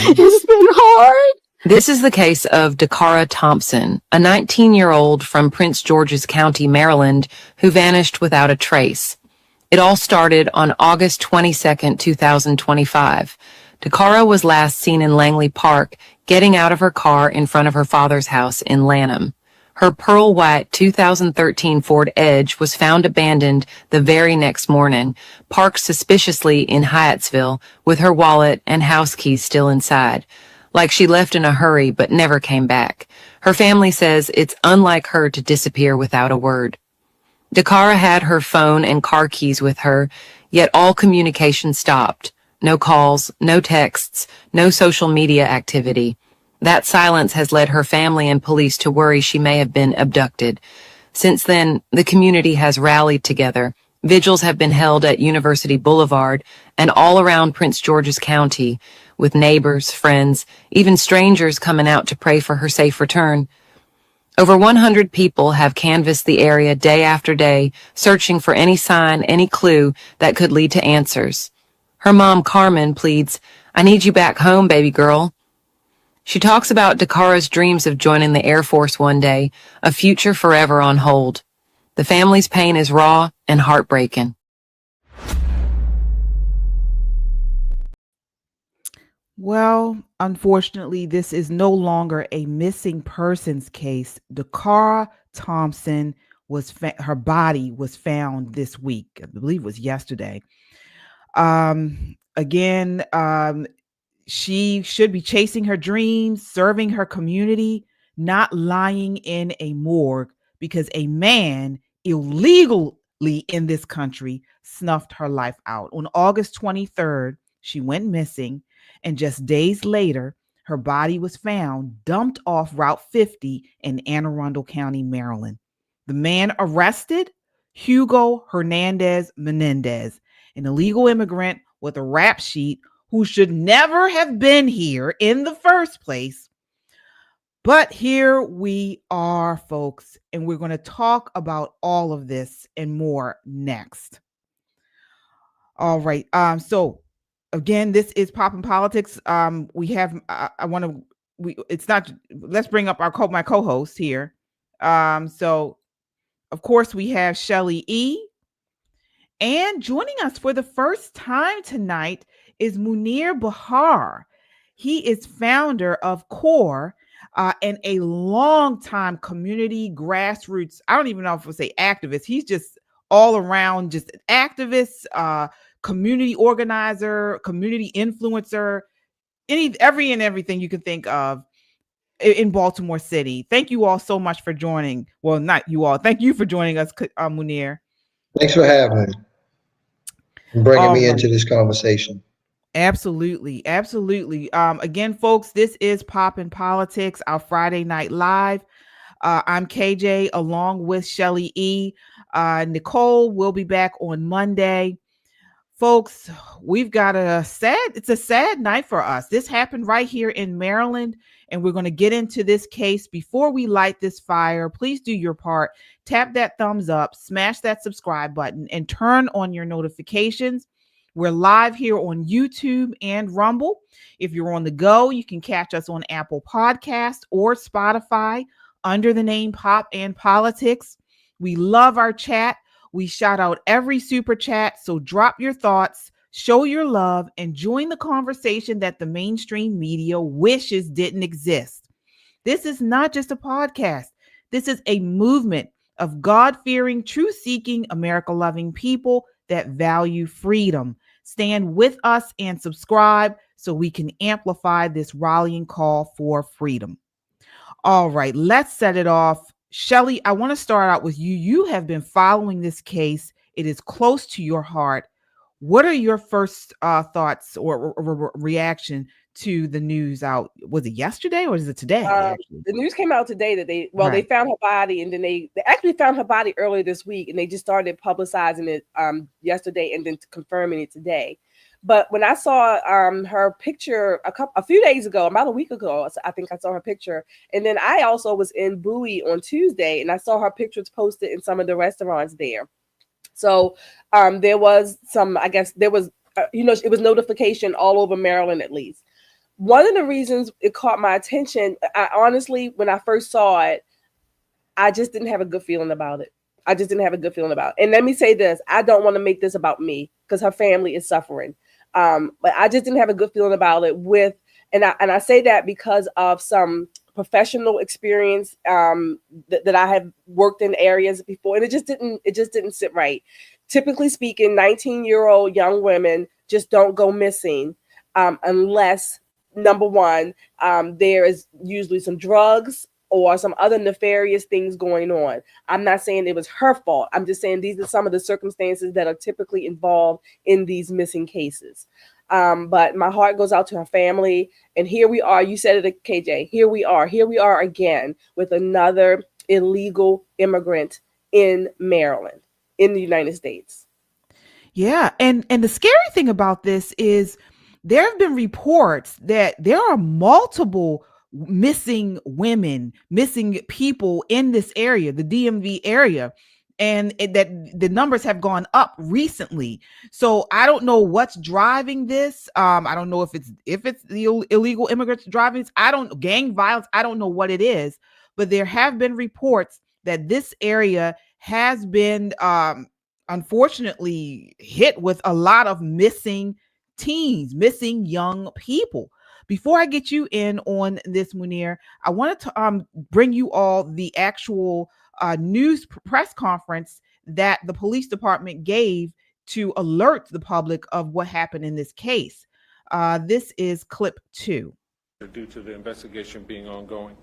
It's been hard. This is the case of Dacara Thompson, a 19-year-old from Prince George's County, Maryland, who vanished without a trace. It all started on August 22nd, 2025. Dacara was last seen in Langley Park, getting out of her car in front of her father's house in Lanham. Her pearl white 2013 Ford Edge was found abandoned the very next morning, parked suspiciously in Hyattsville, with her wallet and house keys still inside. Like she left in a hurry but never came back. Her family says it's unlike her to disappear without a word. Dacara had her phone and car keys with her, yet all communication stopped. No calls, no texts, no social media activity. That silence has led her family and police to worry she may have been abducted. Since then, the community has rallied together. Vigils have been held at University Boulevard and all around Prince George's County, with neighbors, friends, even strangers coming out to pray for her safe return. Over 100 people have canvassed the area day after day, searching for any sign, any clue that could lead to answers. Her mom, Carmen, pleads, "I need you back home, baby girl." She talks about Dakara's dreams of joining the Air Force one day, a future forever on hold. The family's pain is raw and heartbreaking. Well, unfortunately, this is no longer a missing persons case. Dacara Thompson her body was found this week. I believe it was yesterday. Again, she should be chasing her dreams, serving her community, not lying in a morgue because a man illegally in this country snuffed her life out. On August 23rd, she went missing, and just days later, her body was found dumped off Route 50 in Anne Arundel County, Maryland. The man arrested, Hugo Hernandez-Mendez, an illegal immigrant with a rap sheet who should never have been here in the first place. But here we are, folks, and we're going to talk about all of this and more next. All right. So again, this is Poppin' Politics. We have, let's bring up my co-host here. So of course we have Shelly E. And joining us for the first time tonight is Munir Bahar. He is founder of CORE and a longtime community grassroots, I don't even know if we'll say activist. He's just all around, just activist, community organizer, community influencer, everything you can think of in Baltimore City. Thank you all so much for joining. Well, not you all. Thank you for joining us, Munir. Thanks for having me and bringing me into this conversation. Absolutely. Again, folks, this is Poppin' Politics, our Friday Night Live. I'm KJ along with Shelly E. Nicole will be back on Monday. Folks, we've got it's a sad night for us. This happened right here in Maryland, and we're going to get into this case. Before we light this fire, please do your part. Tap that thumbs up, smash that subscribe button, and turn on your notifications. We're live here on YouTube and Rumble. If you're on the go, you can catch us on Apple Podcasts or Spotify under the name Pop and Politics. We love our chat. We shout out every super chat, so drop your thoughts, show your love, and join the conversation that the mainstream media wishes didn't exist. This is not just a podcast. This is a movement of God-fearing, truth-seeking, America-loving people that value freedom. Stand with us and subscribe so we can amplify this rallying call for freedom. All right, let's set it off. Shelly, I want to start out with you. You have been following this case. It is close to your heart. What are your first thoughts or reaction to the news out? Was it yesterday or is it today? The news came out today that they found her body, and then they actually found her body earlier this week, and they just started publicizing it yesterday and then confirming it today. But when I saw her picture a few days ago, about a week ago, I think I saw her picture. And then I also was in Bowie on Tuesday, and I saw her pictures posted in some of the restaurants there. So there was some, I guess there was, it was notification all over Maryland at least. One of the reasons it caught my attention, I honestly, when I first saw it, I just didn't have a good feeling about it. And let me say this, I don't want to make this about me because her family is suffering. But I just didn't have a good feeling about it and I say that because of some professional experience that I have worked in areas before, and it just didn't sit right. Typically speaking, 19-year-old young women just don't go missing unless, number one, there is usually some drugs or some other nefarious things going on. I'm not saying it was her fault. I'm just saying these are some of the circumstances that are typically involved in these missing cases. But my heart goes out to her family. And here we are. You said it, KJ. Here we are again with another illegal immigrant in Maryland, in the United States. Yeah. And the scary thing about this is there have been reports that there are multiple missing women, missing people in this area, the DMV area, and that the numbers have gone up recently. So I don't know what's driving this. I don't know if it's the illegal immigrants driving this. Gang violence. I don't know what it is, but there have been reports that this area has been unfortunately hit with a lot of missing teens, missing young people. Before I get you in on this, Munir, I wanted to bring you all the actual news press conference that the police department gave to alert the public of what happened in this case. This is clip 2. Due to the investigation being ongoing.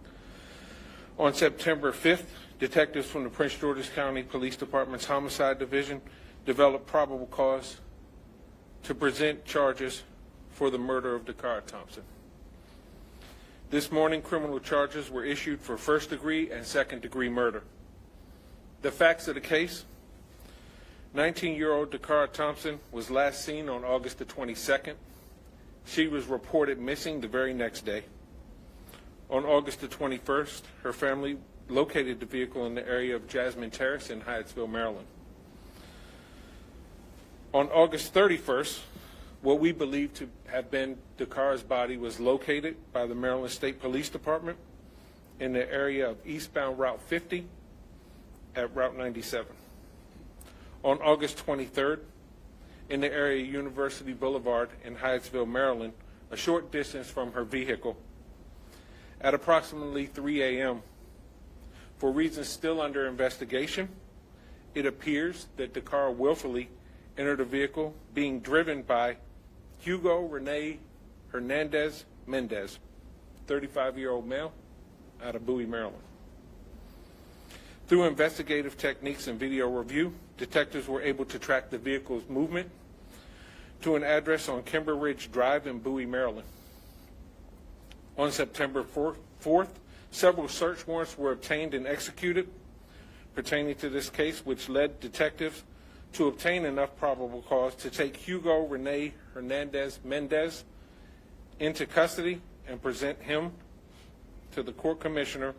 On September 5th, detectives from the Prince George's County Police Department's Homicide Division developed probable cause to present charges for the murder of Dacara Thompson. This morning, criminal charges were issued for first-degree and second-degree murder. The facts of the case: 19-year-old Dacara Thompson was last seen on August the 22nd. She was reported missing the very next day. On August the 21st, her family located the vehicle in the area of Jasmine Terrace in Hyattsville, Maryland. On August 31st, what we believe to have been Dacara's body was located by the Maryland State Police Department in the area of eastbound Route 50 at Route 97. On August 23rd, in the area of University Boulevard in Hyattsville, Maryland, a short distance from her vehicle, at approximately 3 a.m. For reasons still under investigation, it appears that Dacara willfully entered a vehicle being driven by Hugo Hernandez-Mendez, 35-year-old male out of Bowie, Maryland. Through investigative techniques and video review, detectives were able to track the vehicle's movement to an address on Kimber Ridge Drive in Bowie, Maryland. On September 4th, several search warrants were obtained and executed pertaining to this case, which led detectives to obtain enough probable cause to take Hugo Hernandez-Mendez into custody and present him to the court commissioner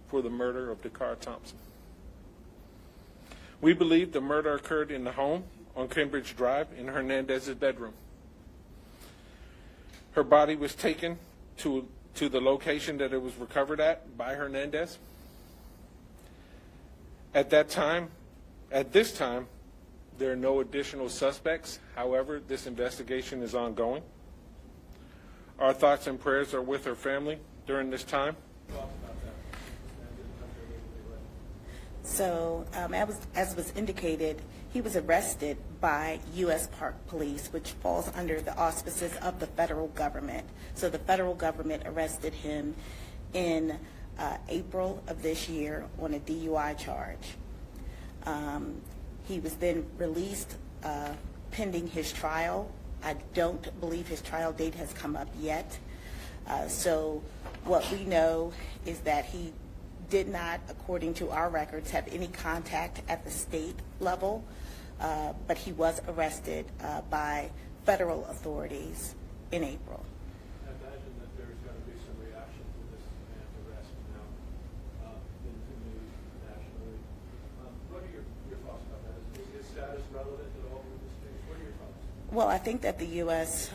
for the murder of Dacara Thompson. We believe the murder occurred in the home on Cambridge Drive in Hernandez's bedroom. Her body was taken to the location that it was recovered at by Hernandez. At this time, there are no additional suspects. However, this investigation is ongoing. Our thoughts and prayers are with her family during this time. So, as was indicated, he was arrested by U.S. Park Police, which falls under the auspices of the federal government. So the federal government arrested him in April of this year on a DUI charge. He was then released pending his trial. I don't believe his trial date has come up yet. So what we know is that he did not, according to our records, have any contact at the state level, but he was arrested by federal authorities in April. I imagine that there's going to be some reaction to this man's arrest now in the news nationally. What are your thoughts about that? Is his status relevant at all in this case? What are your thoughts? Well, I think that the U.S.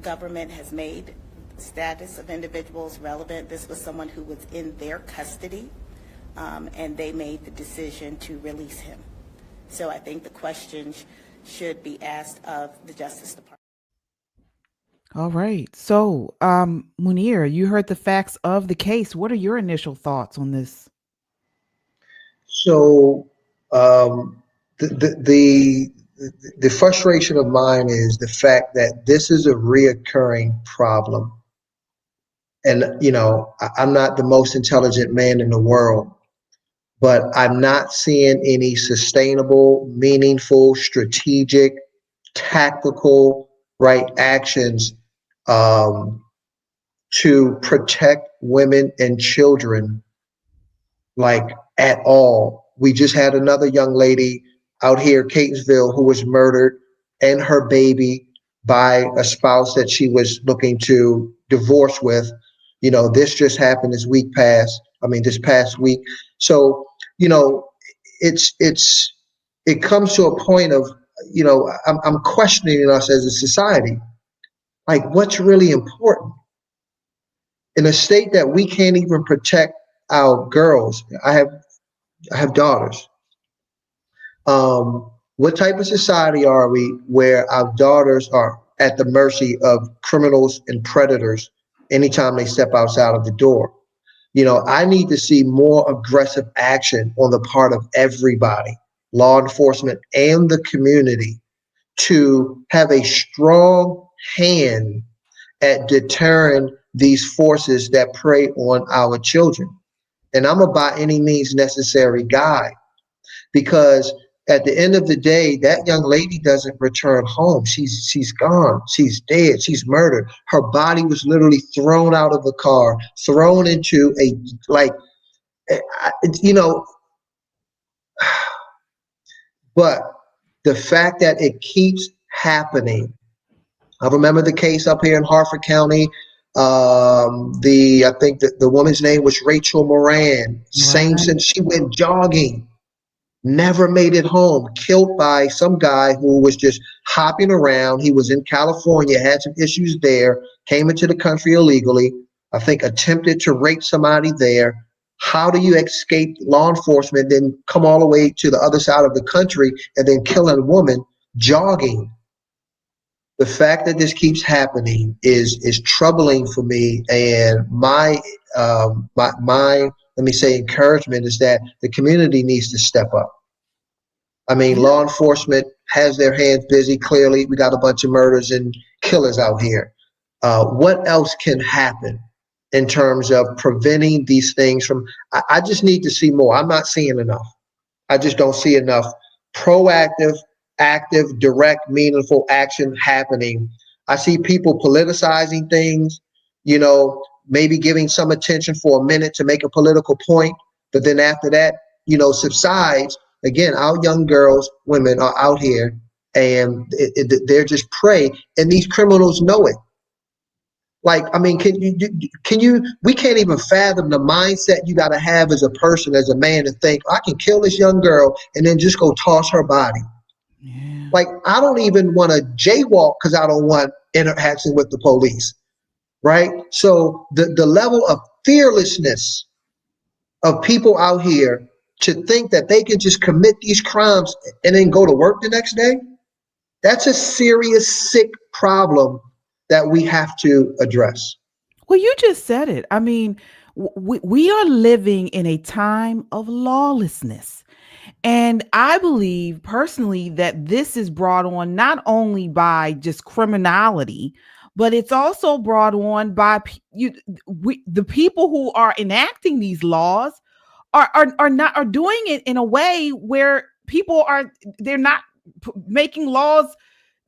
government has made status of individuals relevant. This was someone who was in their custody, and they made the decision to release him. So I think the questions should be asked of the Justice Department. All right. So, Munir, you heard the facts of the case. What are your initial thoughts on this? So the frustration of mine is the fact that this is a reoccurring problem. And, I'm not the most intelligent man in the world, but I'm not seeing any sustainable, meaningful, strategic, tactical, right actions to protect women and children, like, at all. We just had another young lady out here, Catonsville, who was murdered, and her baby, by a spouse that she was looking to divorce with. This just happened this past week. So, it comes to a point of, I'm questioning us as a society. Like, what's really important? In a state that we can't even protect our girls. I have daughters. What type of society are we where our daughters are at the mercy of criminals and predators anytime they step outside of the door? I need to see more aggressive action on the part of everybody, law enforcement and the community, to have a strong hand at deterring these forces that prey on our children. And I'm a by any means necessary guy, because at the end of the day, that young lady doesn't return home. She's gone. She's dead. She's murdered. Her body was literally thrown out of the car, thrown into but the fact that it keeps happening. I remember the case up here in Harford County. I think that the woman's name was Rachel Moran. Same since she went jogging, never made it home, killed by some guy who was just hopping around. He was in California, had some issues there, came into the country illegally, I think attempted to rape somebody there. How do you escape law enforcement, then come all the way to the other side of the country and then kill a woman jogging? The fact that this keeps happening is troubling for me, and my let me say encouragement is that the community needs to step up. I mean, law enforcement has their hands busy. Clearly, we got a bunch of murders and killers out here. What else can happen in terms of preventing these things from? I just need to see more. I'm not seeing enough. I just don't see enough proactive, active, direct, meaningful action happening. I see people politicizing things, maybe giving some attention for a minute to make a political point, but then after that, subsides. Again, our young girls, women are out here, and they're just prey, and these criminals know it. Like, I mean, we can't even fathom the mindset you got to have as a person, as a man, to think, I can kill this young girl and then just go toss her body. Yeah. Like, I don't even want to jaywalk because I don't want interaction with the police, right? So the level of fearlessness of people out here to think that they can just commit these crimes and then go to work the next day, that's a serious, sick problem that we have to address. Well, you just said it. I mean, we are living in a time of lawlessness. And I believe personally that this is brought on not only by just criminality, but it's also brought on by the people who are enacting these laws are doing it in a way where they're not making laws,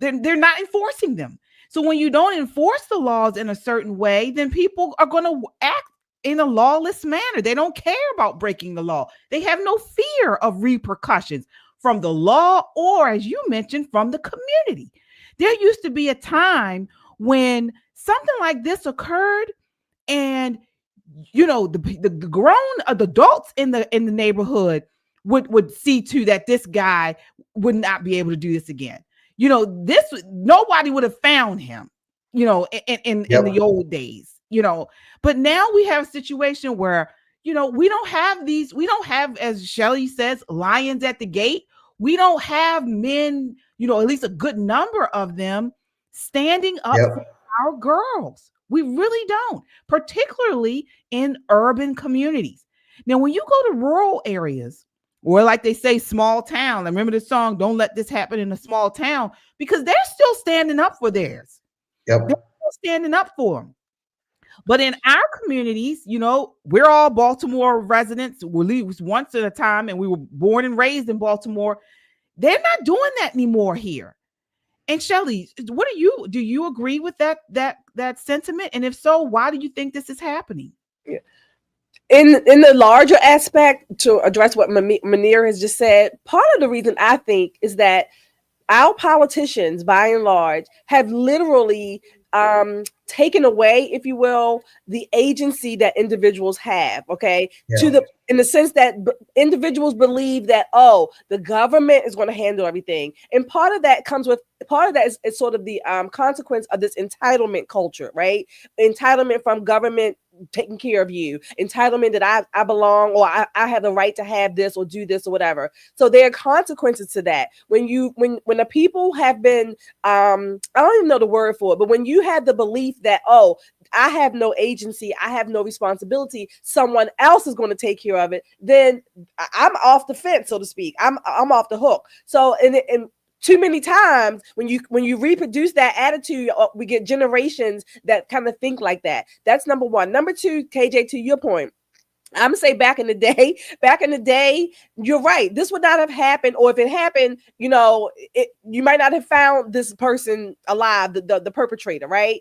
they're not enforcing them. So when you don't enforce the laws in a certain way, then people are going to act in a lawless manner. They don't care about breaking the law. They have no fear of repercussions from the law or, as you mentioned, from the community. There used to be a time when something like this occurred, and the grown adults in the neighborhood would see to that this guy would not be able to do this again. Nobody would have found him in the old days, but now we have a situation where, we don't have, as Shelley says, lions at the gate. We don't have men, at least a good number of them standing up for our girls. We really don't, particularly in urban communities. Now, when you go to rural areas, or like they say, small town, I remember the song, "Don't Let This Happen in a Small Town," because they're still standing up for theirs. They're still standing up for them. But in our communities, we're all Baltimore residents. We live once at a time, and we were born and raised in Baltimore. They're not doing that anymore here. And Shelley, do you agree with that sentiment? And if so, why do you think this is happening? Yeah. In the larger aspect, to address what Munir has just said, part of the reason I think is that our politicians, by and large, have literally taken away, if you will, the agency that individuals have. Okay, in the sense that individuals believe that, the government is going to handle everything, and part of that is sort of the consequence of this entitlement culture, right? Entitlement from government taking care of you, entitlement that I belong, or I have the right to have this or do this or whatever. So there are consequences to that. When the people have been, I don't even know the word for it, but when you have the belief that, I have no agency, I have no responsibility, someone else is going to take care of it, then I'm off the fence, so to speak. I'm off the hook. So and too many times when you reproduce that attitude, we get generations that kind of think like that. That's number one. Number two, KJ, to your point, I'm gonna say back in the day, you're right. This would not have happened, or if it happened, you might not have found this person alive, the perpetrator, right?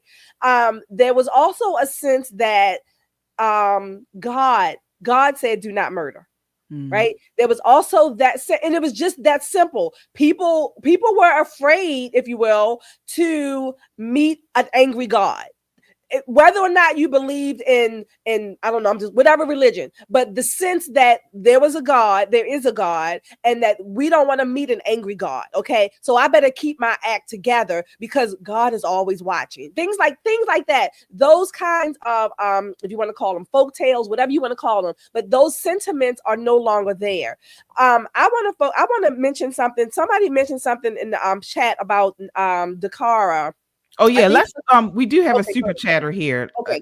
There was also a sense that God said, "Do not murder." Right. There was also that, and it was just that simple. People were afraid, if you will, to meet an angry God. Whether or not you believed in I don't know, I'm just whatever religion, but the sense that there is a God, and that we don't want to meet an angry God. Okay, so I better keep my act together because God is always watching. Things like that. Those kinds of if you want to call them folk tales, whatever you want to call them, but those sentiments are no longer there. I want to mention something. Somebody mentioned something in the chat about Dacara. Oh yeah, we do have a super chatter here. Okay,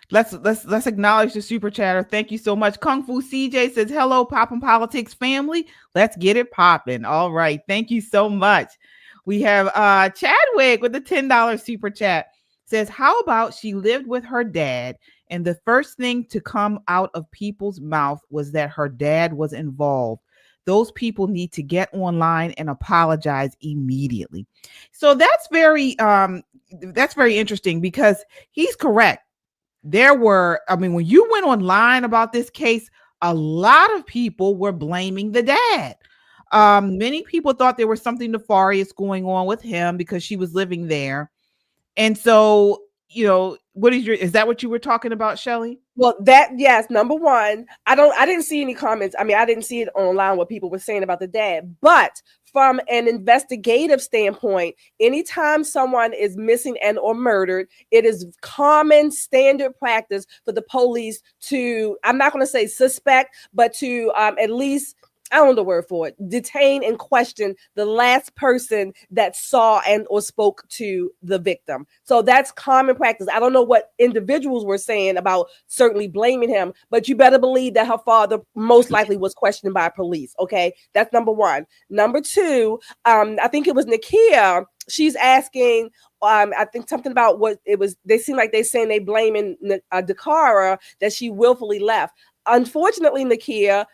let's acknowledge the super chatter. Thank you so much. Kung Fu CJ says, "Hello, Poppin' Politics family. Let's get it poppin'." All right, thank you so much. We have Chadwick with the $10 super chat. Says, "How about she lived with her dad, and the first thing to come out of people's mouth was that her dad was involved. Those people need to get online and apologize immediately." So that's very interesting, because he's correct. When you went online about this case, a lot of people were blaming the dad. Many people thought there was something nefarious going on with him because she was living there. And so, is that what you were talking about, Shelley? Well, yes, number one, I didn't see any comments. I didn't see it online what people were saying about the dad, but from an investigative standpoint, anytime someone is missing and or murdered, it is common standard practice for the police to, I'm not going to say suspect, but to at least, I don't know the word for it, detain and question the last person that saw and or spoke to the victim. So that's common practice. I don't know what individuals were saying about certainly blaming him, but you better believe that her father most likely was questioned by police. Okay, that's number one. Number two, I think it was Nakia. She's asking, I think something about what it was. They seem like they're saying they blaming Dacara that she willfully left. Unfortunately, Nakia,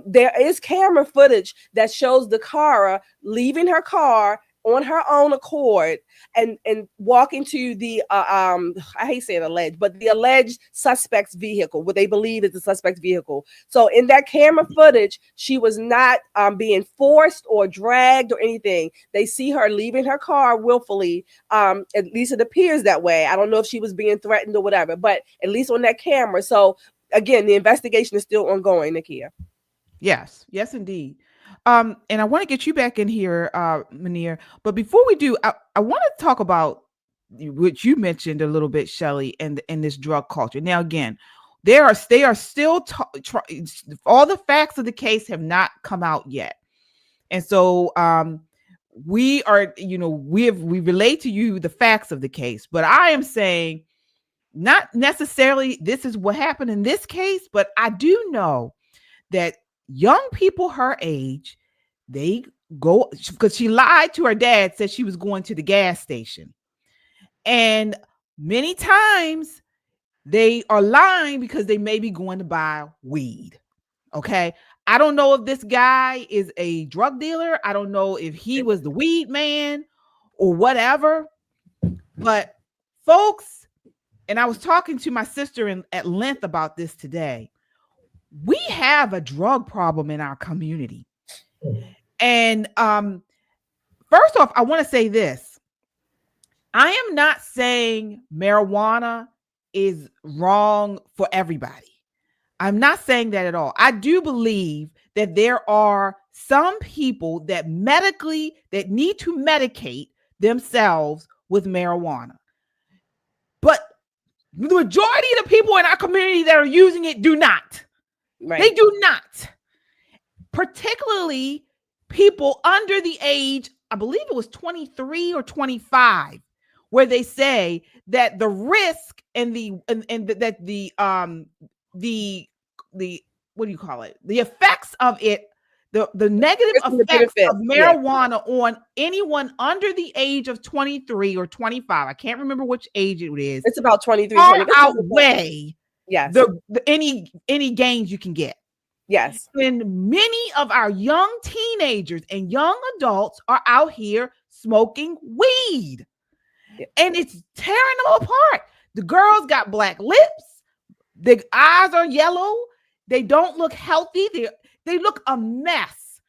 there is camera footage that shows Dacara leaving her car on her own accord and walking to the I hate saying alleged, but the alleged suspect's vehicle, what they believe is the suspect's vehicle. So in that camera footage, she was not being forced or dragged or anything. They see her leaving her car willfully. At least it appears that way. I don't know if she was being threatened or whatever, but at least on that camera. So again, the investigation is still ongoing, Nakia. Yes, indeed. And I want to get you back in here, Munir. But before we do, I want to talk about which you mentioned a little bit, Shelley, and this drug culture. Now, again, they are still all the facts of the case have not come out yet, and so we are, we relate to you the facts of the case, but I am saying not necessarily this is what happened in this case, but I do know that young people her age, they go, because she lied to her dad, said she was going to the gas station. And many times they are lying because they may be going to buy weed. Okay. I don't know if this guy is a drug dealer. I don't know if he was the weed man or whatever. But folks, and I was talking to my sister at length about this today. We have a drug problem in our community. And first off, I want to say this. I am not saying marijuana is wrong for everybody. I'm not saying that at all. I do believe that there are some people that need to medicate themselves with marijuana. But the majority of the people in our community that are using it do not. Right. They do not. Particularly people under the age, I believe it was 23 or 25, where they say that the risk and the what do you call it? The effects of it, the negative effects of marijuana on anyone under the age of 23 or 25, I can't remember which age it is. It's about 23. Outweigh any gains you can get. Yes. And many of our young teenagers and young adults are out here smoking weed. Yeah. And it's tearing them apart. The girls got black lips. The eyes are yellow. They don't look healthy. They look a mess.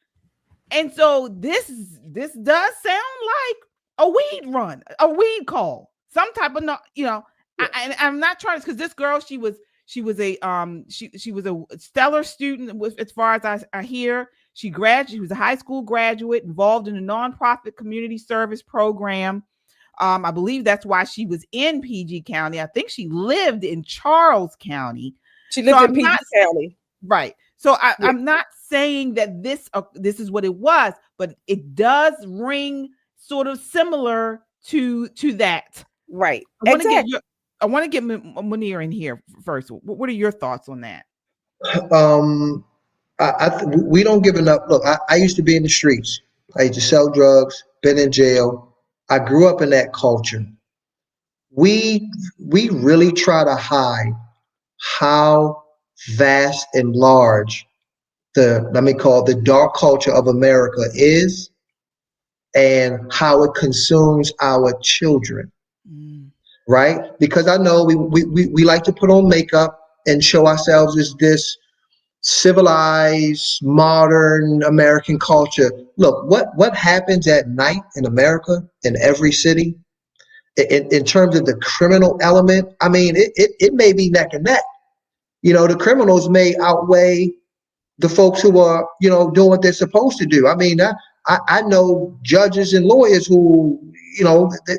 And so this does sound like a weed run, a weed call, some type of, I'm not trying to, because this girl, she was a stellar student as far as I hear. She was a high school graduate involved in a nonprofit community service program. I believe that's why she was in PG County. I think she lived in Charles County. She lived in PG County. Right. So I'm not saying that this is what it was, but it does ring sort of similar to that. Right. I want to get Munir in here first. What are your thoughts on that? We don't give enough. Look, I used to be in the streets. I used to sell drugs, been in jail. I grew up in that culture. We really try to hide how vast and large the dark culture of America is, and how it consumes our children. Right? Because I know we like to put on makeup and show ourselves as this civilized, modern American culture. Look, what happens at night in America, in every city, in terms of the criminal element, I mean, it may be neck and neck. The criminals may outweigh the folks who are, doing what they're supposed to do. I mean, I know judges and lawyers who,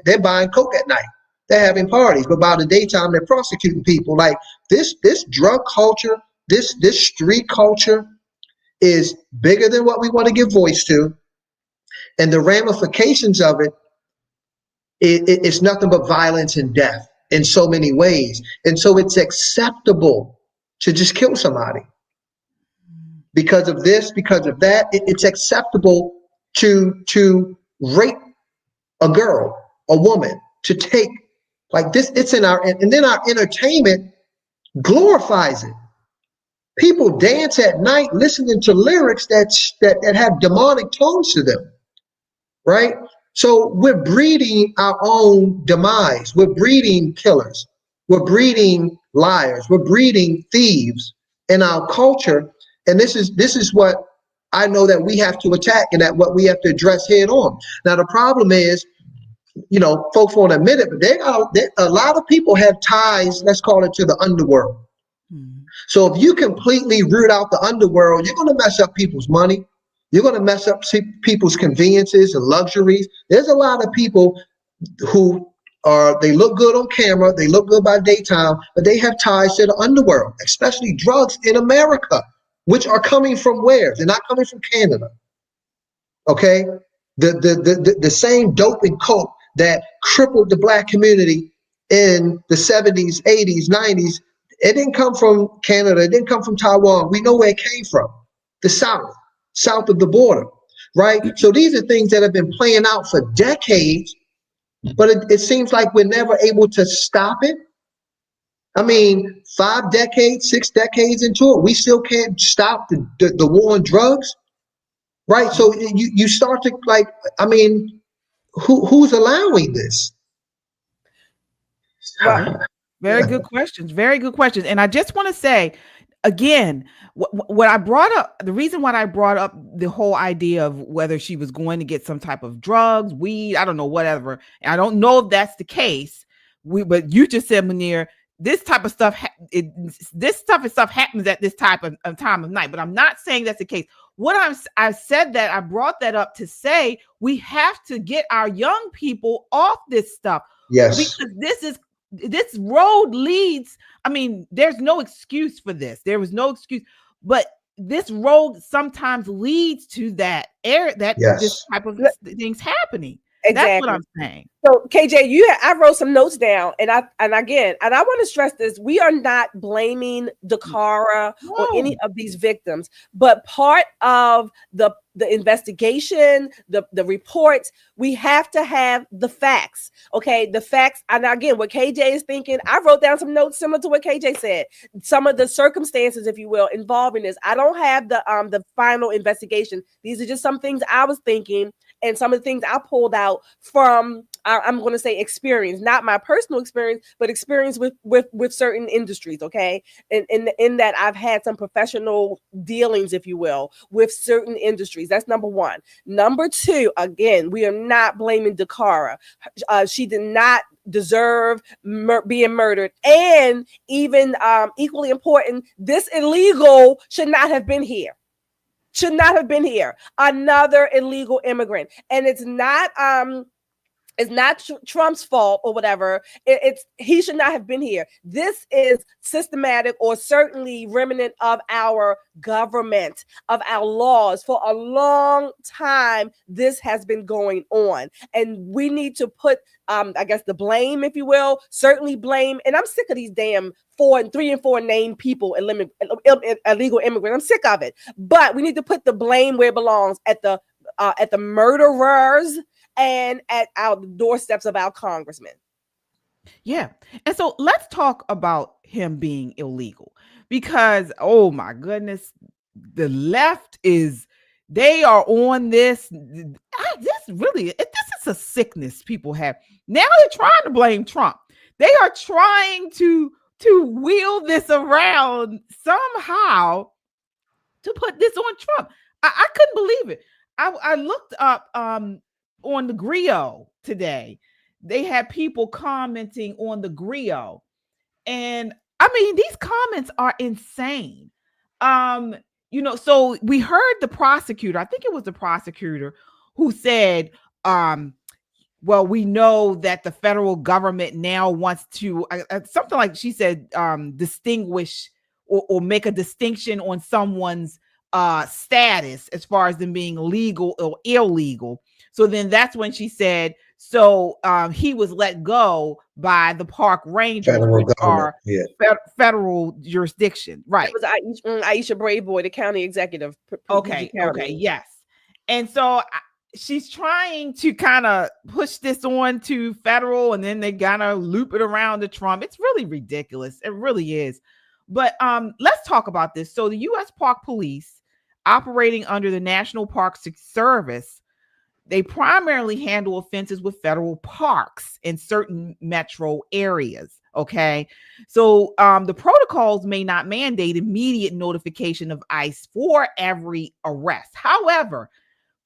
they're buying coke at night. They're having parties, but by the daytime, they're prosecuting people. Like this drug culture, this street culture is bigger than what we want to give voice to. And the ramifications of it's nothing but violence and death in so many ways. And so it's acceptable to just kill somebody. Because of this, because of that, it's acceptable to rape a girl, a woman, to take like this. It's in and then our entertainment glorifies it. People dance at night listening to lyrics that have demonic tones to them, right? So we're breeding our own demise. We're breeding killers. We're breeding liars. We're breeding thieves in our culture. And this is what I know that we have to attack, and that what we have to address head on. Now, the problem is, folks won't admit it, but a lot of people have ties, let's call it, to the underworld. So if you completely root out the underworld, you're going to mess up people's money. You're going to mess up people's conveniences and luxuries. There's a lot of people who they look good on camera, they look good by daytime, but they have ties to the underworld, especially drugs in America, which are coming from where? They're not coming from Canada. Okay? The same dope and coke that crippled the black community in the 70s, 80s, 90s, it didn't come from Canada, it didn't come from Taiwan. We know where it came from. The south of the border, right? So these are things that have been playing out for decades, but it seems like we're never able to stop it. I mean, 5 decades, 6 decades into it, we still can't stop the war on drugs, right? So you start to like, I mean, who's allowing this? Well, very good questions. Very good questions. And I just want to say, again, what I brought up, the reason why I brought up the whole idea of whether she was going to get some type of drugs, weed, I don't know, whatever. And I don't know if that's the case. But you just said, Munir, this type of stuff, this type of stuff happens at this type of time of night. But I'm not saying that's the case. I said that I brought that up to say we have to get our young people off this stuff. Yes. Because this road leads, I mean, there's no excuse for this. There was no excuse, but this road sometimes leads to that this type of things happening. Exactly. That's what I'm saying. So KJ, I wrote some notes down, and I want to stress this: we are not blaming Dacara or any of these victims, but part of the investigation, the reports, we have to have the facts. Okay, the facts. And again, what KJ is thinking, I wrote down some notes similar to what KJ said. Some of the circumstances, if you will, involving this. I don't have the final investigation. These are just some things I was thinking, and some of the things I pulled out from, I'm going to say experience, not my personal experience, but experience with certain industries. Okay. And in that I've had some professional dealings, if you will, with certain industries. That's number one. Number two, again, we are not blaming Dacara. She did not deserve being murdered. And even equally important, this illegal should not have been here. Should not have been here. Another illegal immigrant. And it's not Trump's fault or whatever. He should not have been here. This is systematic, or certainly remnant of our government, of our laws. For a long time, this has been going on, and we need to put, I guess, the blame, if you will, certainly blame. And I'm sick of these damn 3 and 4 named people, illegal immigrants. I'm sick of it. But we need to put the blame where it belongs, at the murderers and at our doorsteps of our congressmen. Yeah. And so let's talk about him being illegal, because, oh my goodness, the left they are on this. This is a sickness people have. Now they're trying to blame Trump. They are trying to wheel this around somehow to put this on Trump. I couldn't believe it. I looked up, on the Griot today, they had people commenting on the Griot, and I mean, these comments are insane. So we heard the prosecutor, I think it was the prosecutor, who said, well, we know that the federal government now wants to, something like she said, distinguish or make a distinction on someone's status as far as them being legal or illegal. So then that's when she said, he was let go by the park rangers, which are federal jurisdiction. Right. It was Aisha Braveboy, the county executive. Okay, yes. And so she's trying to kind of push this on to federal, and then they gotta loop it around to Trump. It's really ridiculous. It really is. But let's talk about this. So the U.S. Park Police, operating under the National Park Service, they primarily handle offenses with federal parks in certain metro areas. Okay. So the protocols may not mandate immediate notification of ICE for every arrest. However,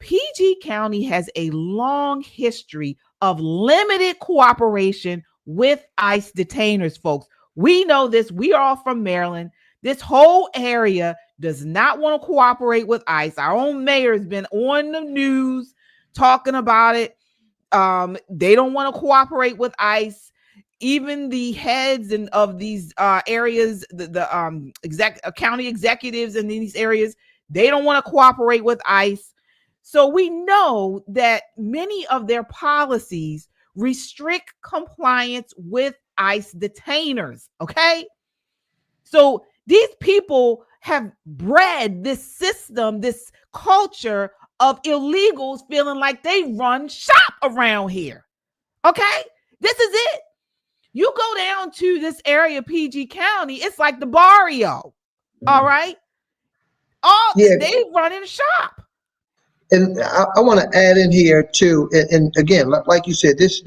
PG County has a long history of limited cooperation with ICE detainers, folks. We know this. We are all from Maryland. This whole area does not want to cooperate with ICE. Our own mayor has been on the news talking about it. They don't want to cooperate with ICE. Even the heads and of these areas, the county executives in these areas, they don't want to cooperate with ICE. So we know that many of their policies restrict compliance with ICE detainers. Okay. So these people have bred this system, this culture of illegals feeling like they run shop around here. Okay. This is it. You go down to this area, PG County, it's like the barrio. All right. They run in shop. And I want to add in here too, and again, like you said, this,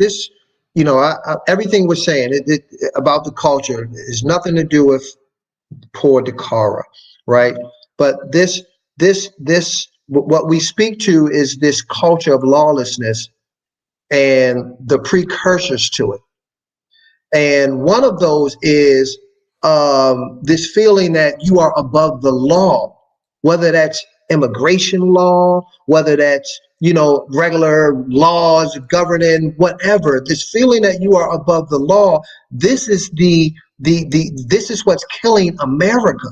everything we're saying about the culture is nothing to do with poor Dacara, right? But what we speak to is this culture of lawlessness and the precursors to it. And one of those is this feeling that you are above the law, whether that's immigration law, whether that's, regular laws governing whatever, this feeling that you are above the law. This is this is what's killing America.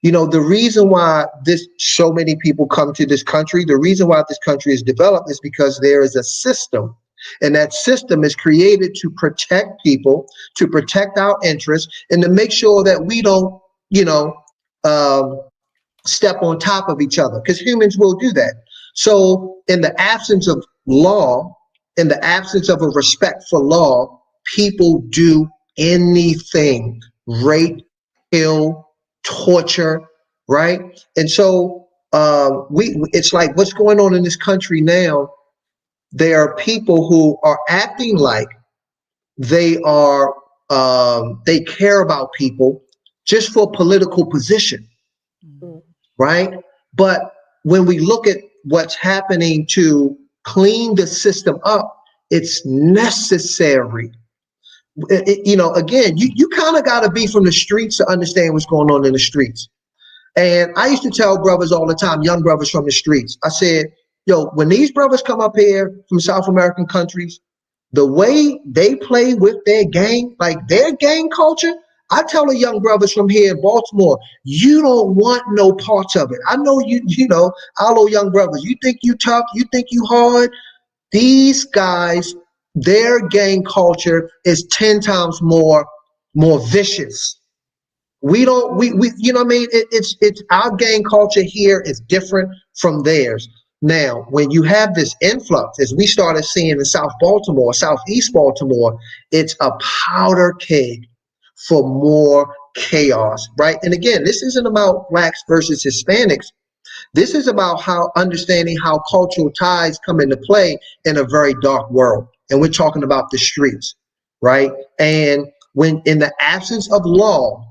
The reason why so many people come to this country, the reason why this country is developed is because there is a system. And that system is created to protect people, to protect our interests, and to make sure that we don't, step on top of each other, because humans will do that. So in the absence of law, in the absence of a respect for law, people do anything: rape, kill, torture, right? And so it's like, what's going on in this country now? There are people who are acting like they care about people just for political position, right? But when we look at what's happening to clean the system up, it's necessary. Again, you kind of got to be from the streets to understand what's going on in the streets. And I used to tell brothers all the time, young brothers from the streets, I said, when these brothers come up here from South American countries, the way they play with their gang, like their gang culture, I tell the young brothers from here in Baltimore, you don't want no parts of it. I know all those young brothers, you think you tough, you think you hard. These guys, their gang culture is 10 times more vicious. We don't, we you know what I mean? It's our gang culture here is different from theirs. Now, when you have this influx, as we started seeing in South Baltimore, Southeast Baltimore, it's a powder keg for more chaos, right? And again, this isn't about blacks versus Hispanics. This is about understanding how cultural ties come into play in a very dark world. And we're talking about the streets, right? And when in the absence of law,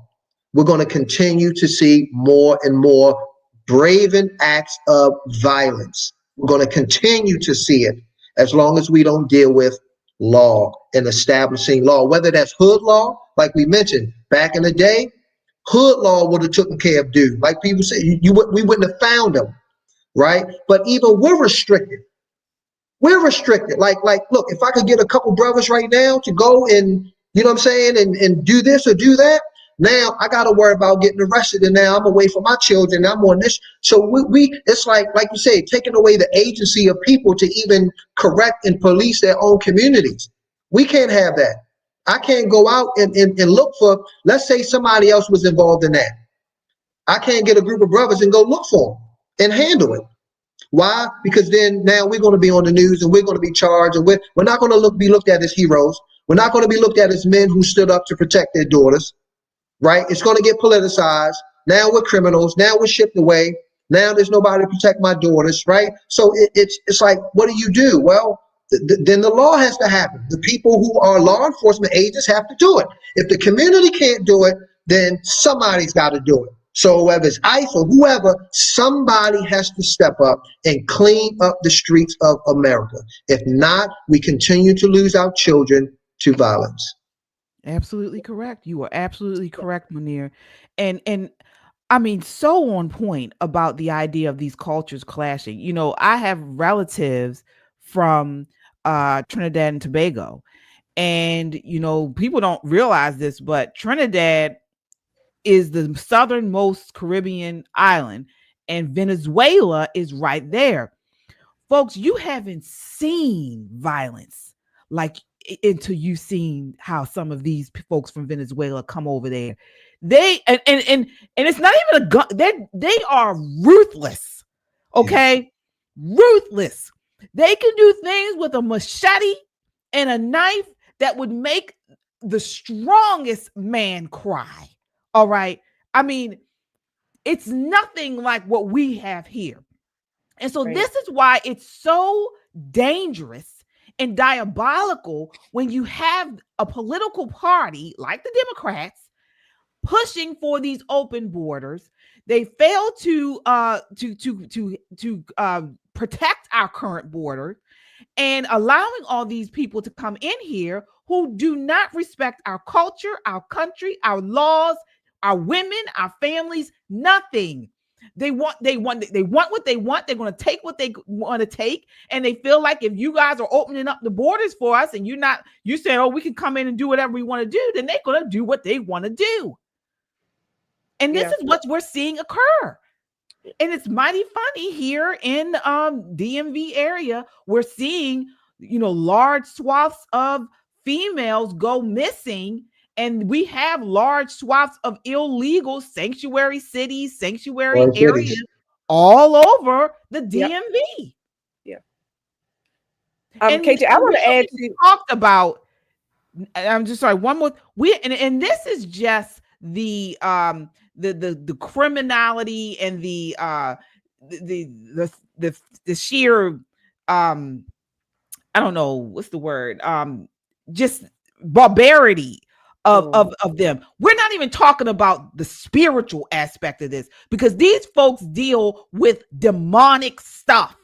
we're going to continue to see more and more brazen acts of violence. We're going to continue to see it as long as we don't deal with law and establishing law, whether that's hood law, like we mentioned back in the day. Hood law would have taken care of dude. Like people say, we wouldn't have found them, right? But even we're restricted. We're restricted. Like, look, if I could get a couple brothers right now to go and, you know what I'm saying, and do this or do that, now I got to worry about getting arrested, and now I'm away from my children. I'm on this. So it's like you say, taking away the agency of people to even correct and police their own communities. We can't have that. I can't go out and look for, let's say somebody else was involved in that. I can't get a group of brothers and go look for them and handle it. Why? Because then now we're going to be on the news and we're going to be charged, and we're not going to be looked at as heroes. We're not going to be looked at as men who stood up to protect their daughters. Right? It's going to get politicized. Now we're criminals. Now we're shipped away. Now there's nobody to protect my daughters. Right? So it's like, what do? Well, then the law has to happen. The people who are law enforcement agents have to do it. If the community can't do it, then somebody's got to do it. So whether it's ICE or whoever, somebody has to step up and clean up the streets of America. If not, we continue to lose our children to violence. Absolutely correct. You are absolutely correct, Munir. And I mean, so on point about the idea of these cultures clashing. I have relatives from Trinidad and Tobago. And, people don't realize this, but Trinidad is the southernmost Caribbean island, and Venezuela is right there. Folks, you haven't seen violence like until you've seen how some of these folks from Venezuela come over there. They and it's not even a gun. They are ruthless. Okay, ruthless. They can do things with a machete and a knife that would make the strongest man cry. All right. I mean, it's nothing like what we have here. And so this is why it's so dangerous and diabolical when you have a political party like the Democrats pushing for these open borders. They fail to protect our current border and allowing all these people to come in here who do not respect our culture, our country, our laws, our women, our families, nothing. They want what they want. They're going to take what they want to take. And they feel like if you guys are opening up the borders for us and you say, oh, we can come in and do whatever we want to do, then they're going to do what they want to do. And this is what we're seeing occur. And it's mighty funny here in DMV area. We're seeing, large swaths of females go missing. And we have large swaths of illegal sanctuary cities, sanctuary areas all over the DMV. Yep. And KJ, I want to add to talked about. I'm just sorry. One more. And this is just the criminality and the sheer I don't know what's the word just barbarity of them. We're not even talking about the spiritual aspect of this because these folks deal with demonic stuff.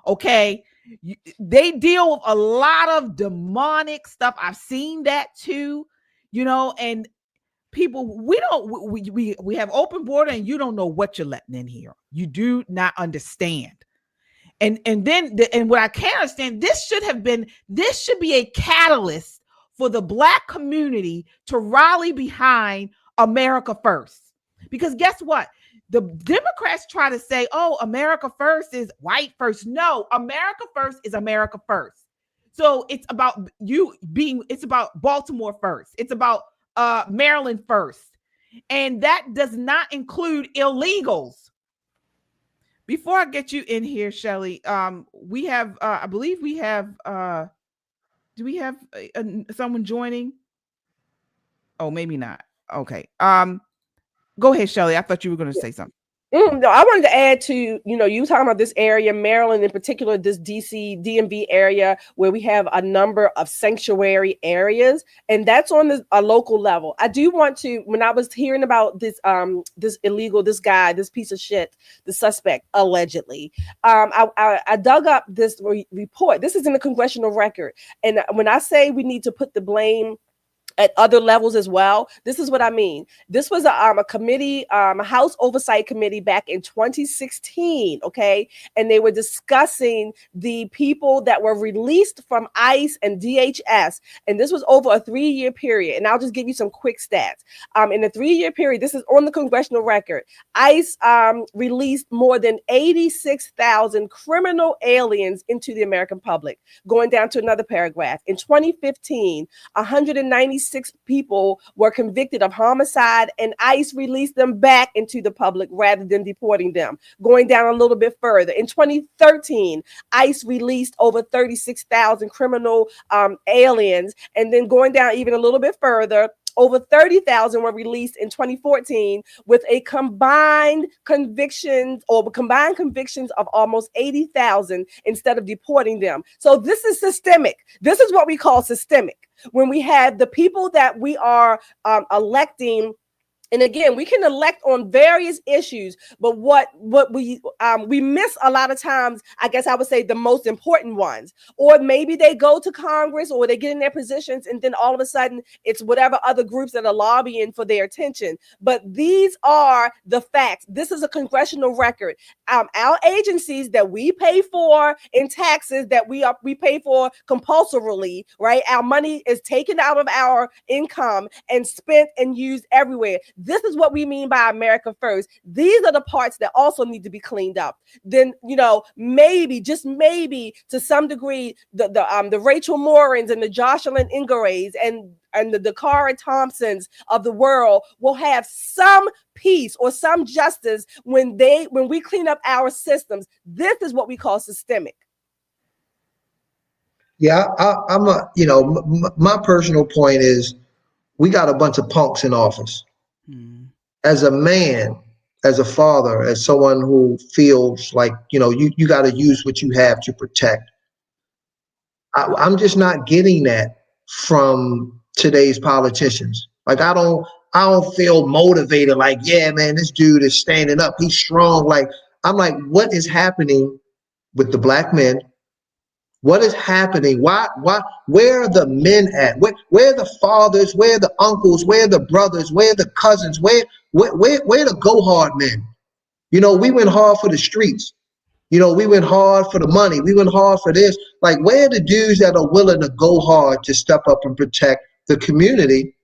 Okay, they deal with a lot of demonic stuff. I've seen that too, and people, we have open border and you don't know what you're letting in here. You do not understand. And what I can't understand, this should be a catalyst for the Black community to rally behind America first. Because guess what? The Democrats try to say, oh, America first is white first. No, America first is America first. So it's about it's about Baltimore first. It's about Maryland first. And that does not include illegals. Before I get you in here, Shelly, we have, I believe we have, do we have someone joining? Oh, maybe not. Okay. Go ahead, Shelly. I thought you were going to say something. No, I wanted to add to, you were talking about this area, Maryland in particular, this DC, DMV area, where we have a number of sanctuary areas, and that's on a local level. I do want to, when I was hearing about this this piece of shit, the suspect, allegedly, I dug up this report. This is in the congressional record. And when I say we need to put the blame at other levels as well, this is what I mean. This was a committee, a House Oversight Committee back in 2016, okay? And they were discussing the people that were released from ICE and DHS. And this was over a 3-year period. And I'll just give you some quick stats. In a 3-year period, this is on the congressional record, ICE released more than 86,000 criminal aliens into the American public. Going down to another paragraph. In 2015, 196 people were convicted of homicide, and ICE released them back into the public rather than deporting them. Going down a little bit further, in 2013, ICE released over 36,000 criminal aliens, and then going down even a little bit further, over 30,000 were released in 2014 with a combined convictions of almost 80,000 instead of deporting them. So this is systemic. This is what we call systemic. When we have the people that we are electing And again, we can elect on various issues, but what we miss a lot of times, I guess I would say the most important ones. Or maybe they go to Congress or they get in their positions and then all of a sudden it's whatever other groups that are lobbying for their attention. But these are the facts. This is a congressional record. Our agencies that we pay for in taxes that we pay for compulsorily, right? Our money is taken out of our income and spent and used everywhere. This is what we mean by America first. These are the parts that also need to be cleaned up. Then, maybe, just maybe to some degree, the Rachel Morans and the Jocelyn Ingarays and the Dacara Thompsons of the world will have some peace or some justice when we clean up our systems. This is what we call systemic. Yeah, my personal point is we got a bunch of punks in office. As a man, as a father, as someone who feels like, you got to use what you have to protect. I'm just not getting that from today's politicians. Like, I don't feel motivated. Like, yeah, man, this dude is standing up. He's strong. Like, I'm like, what is happening with the black men? What is happening? Why, where are the men at? Where are the fathers? Where are the uncles? Where are the brothers? Where are the cousins? Where the go hard men? We went hard for the streets. We went hard for the money. We went hard for this. Like, where are the dudes that are willing to go hard to step up and protect the community?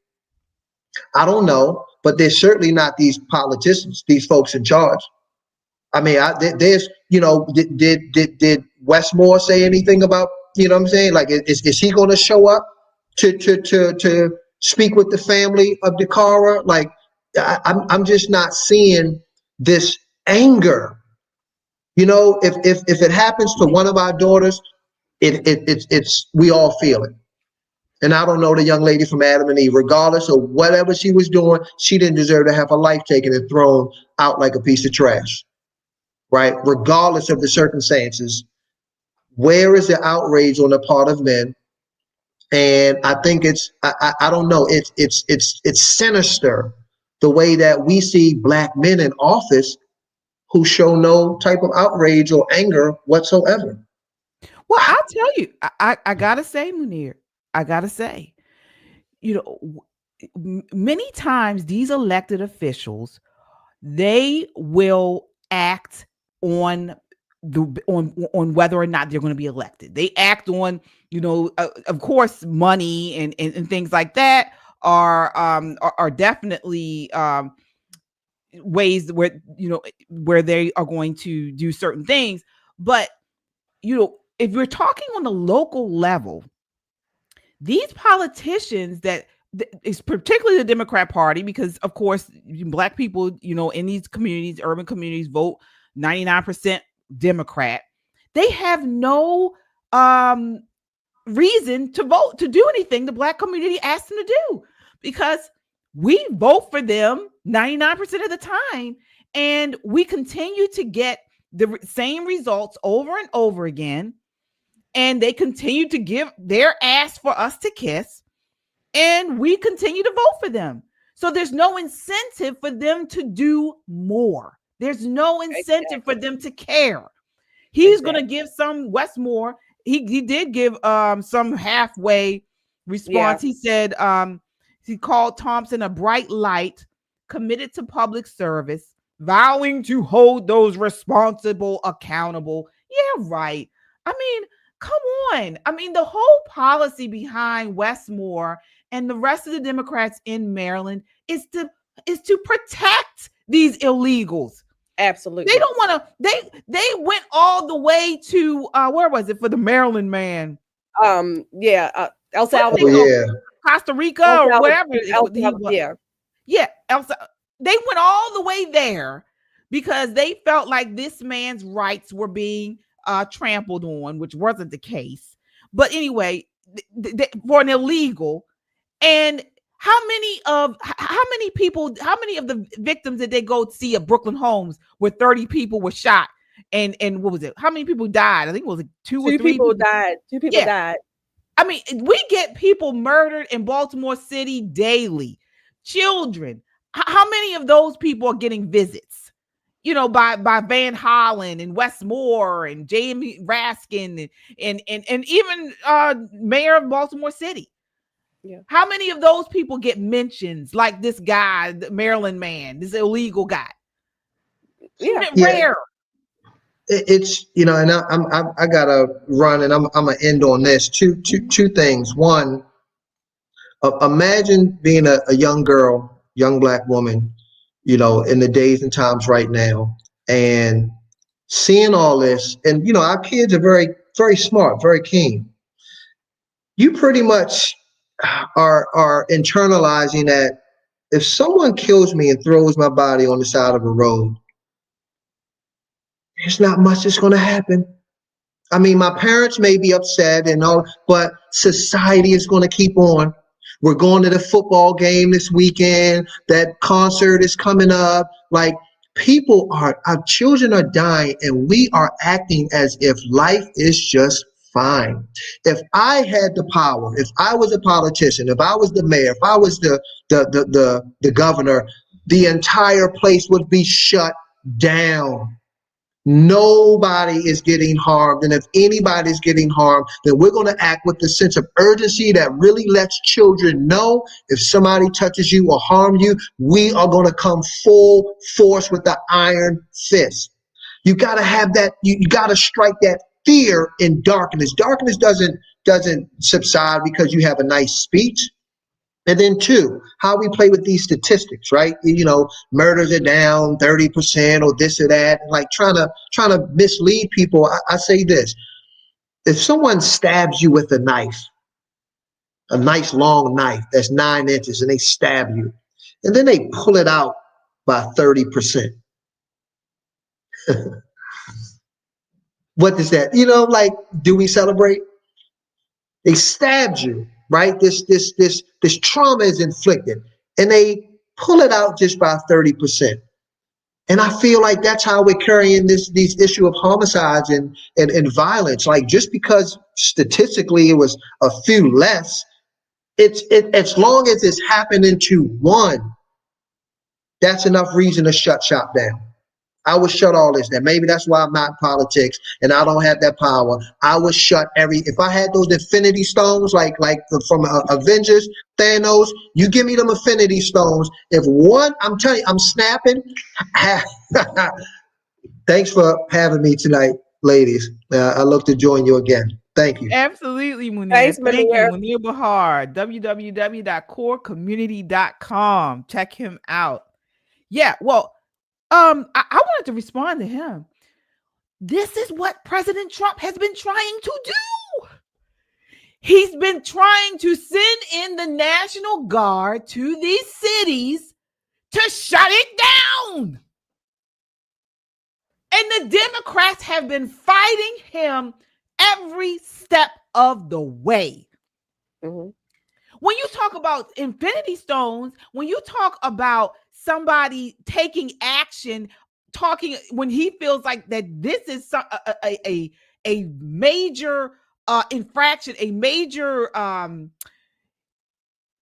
I don't know, but they're certainly not these politicians, these folks in charge. I mean, did Westmore say anything about, what I'm saying? Like, is he going to show up to speak with the family of Dacara? Like, I'm just not seeing this anger. If it happens to one of our daughters, it's we all feel it. And I don't know the young lady from Adam and Eve, regardless of whatever she was doing, she didn't deserve to have her life taken and thrown out like a piece of trash. Right? Regardless of the circumstances, where is the outrage on the part of men? And I think I don't know, it's sinister the way that we see black men in office who show no type of outrage or anger whatsoever. Well, I'll tell you, I gotta say, Munir, many times these elected officials, they will act on whether or not they're going to be elected. They act on, of course, money and things like that are definitely ways where they are going to do certain things. But if we're talking on the local level, these politicians that it's particularly the Democrat Party, because of course black people, in these communities, urban communities, vote 99% Democrat. They have no reason to vote, to do anything the black community asks them to do, because we vote for them 99% of the time, and we continue to get the same results over and over again, and they continue to give their ass for us to kiss, and we continue to vote for them. So there's no incentive for them to do more. There's no incentive for them to care. He's going to give some Westmore. He did give some halfway response. Yeah. He said he called Thompson a bright light, committed to public service, vowing to hold those responsible accountable. Yeah, right. I mean, come on. I mean, the whole policy behind Westmore and the rest of the Democrats in Maryland is to protect these illegals. Absolutely. They don't want to, they went all the way to where was it for the Maryland man? El Salvador. Costa Rica or whatever. They went all the way there because they felt like this man's rights were being trampled on, which wasn't the case. But anyway, for an illegal. And how many of the victims did they go see at Brooklyn Homes where 30 people were shot? And what was it? How many people died? I think it was like two or three people died. Two people died. I mean, we get people murdered in Baltimore City daily. Children. How many of those people are getting visits? By Van Hollen and Wes Moore and Jamie Raskin and even mayor of Baltimore City. Yeah. How many of those people get mentions like this guy, the Maryland man, this illegal guy? Yeah, rare. It's and I gotta run, and I'm gonna end on this. Two things. One, imagine being a young girl, young Black woman, in the days and times right now, and seeing all this, and our kids are very, very smart, very keen. You pretty much are internalizing that if someone kills me and throws my body on the side of a road, there's not much that's going to happen. I mean, my parents may be upset and all, but society is going to keep on. We're going to the football game this weekend. That concert is coming up. Like, our children are dying, and we are acting as if life is just fine. If I had the power, if I was a politician, if I was the mayor, if I was the governor, the entire place would be shut down. Nobody is getting harmed. And if anybody's getting harmed, then we're going to act with the sense of urgency that really lets children know if somebody touches you or harm you, we are going to come full force with the iron fist. You got to have that. You got to strike that fear in darkness. Darkness doesn't subside because you have a nice speech. And then two, how we play with these statistics, right? Murders are down 30% or this or that, like trying to mislead people. I say this: if someone stabs you with a nice long knife that's 9 inches, and they stab you, and then they pull it out by 30%. What does that? Do we celebrate? They stabbed you. Right? This trauma is inflicted, and they pull it out just by 30%. And I feel like that's how we're carrying this issue of homicides and violence. Like, just because statistically it was a few less, as long as it's happening to one, that's enough reason to shut shop down. I would shut all this down. Maybe that's why I'm not in politics and I don't have that power. I would shut if I had those infinity stones, like from Avengers, Thanos, you give me them infinity stones. If one, I'm telling you, I'm snapping. Thanks for having me tonight, ladies. I look to join you again. Thank you. Absolutely, Munir. Thanks, Thank you, Munir. Munir Bahar, www.corecommunity.com. Check him out. Yeah, well, I wanted to respond to him. This is what President Trump has been trying to do. He's been trying to send in the National Guard to these cities to shut it down. And the Democrats have been fighting him every step of the way. Mm-hmm. When you talk about infinity stones, when you talk about somebody taking action, when he feels like that this is a major infraction, a major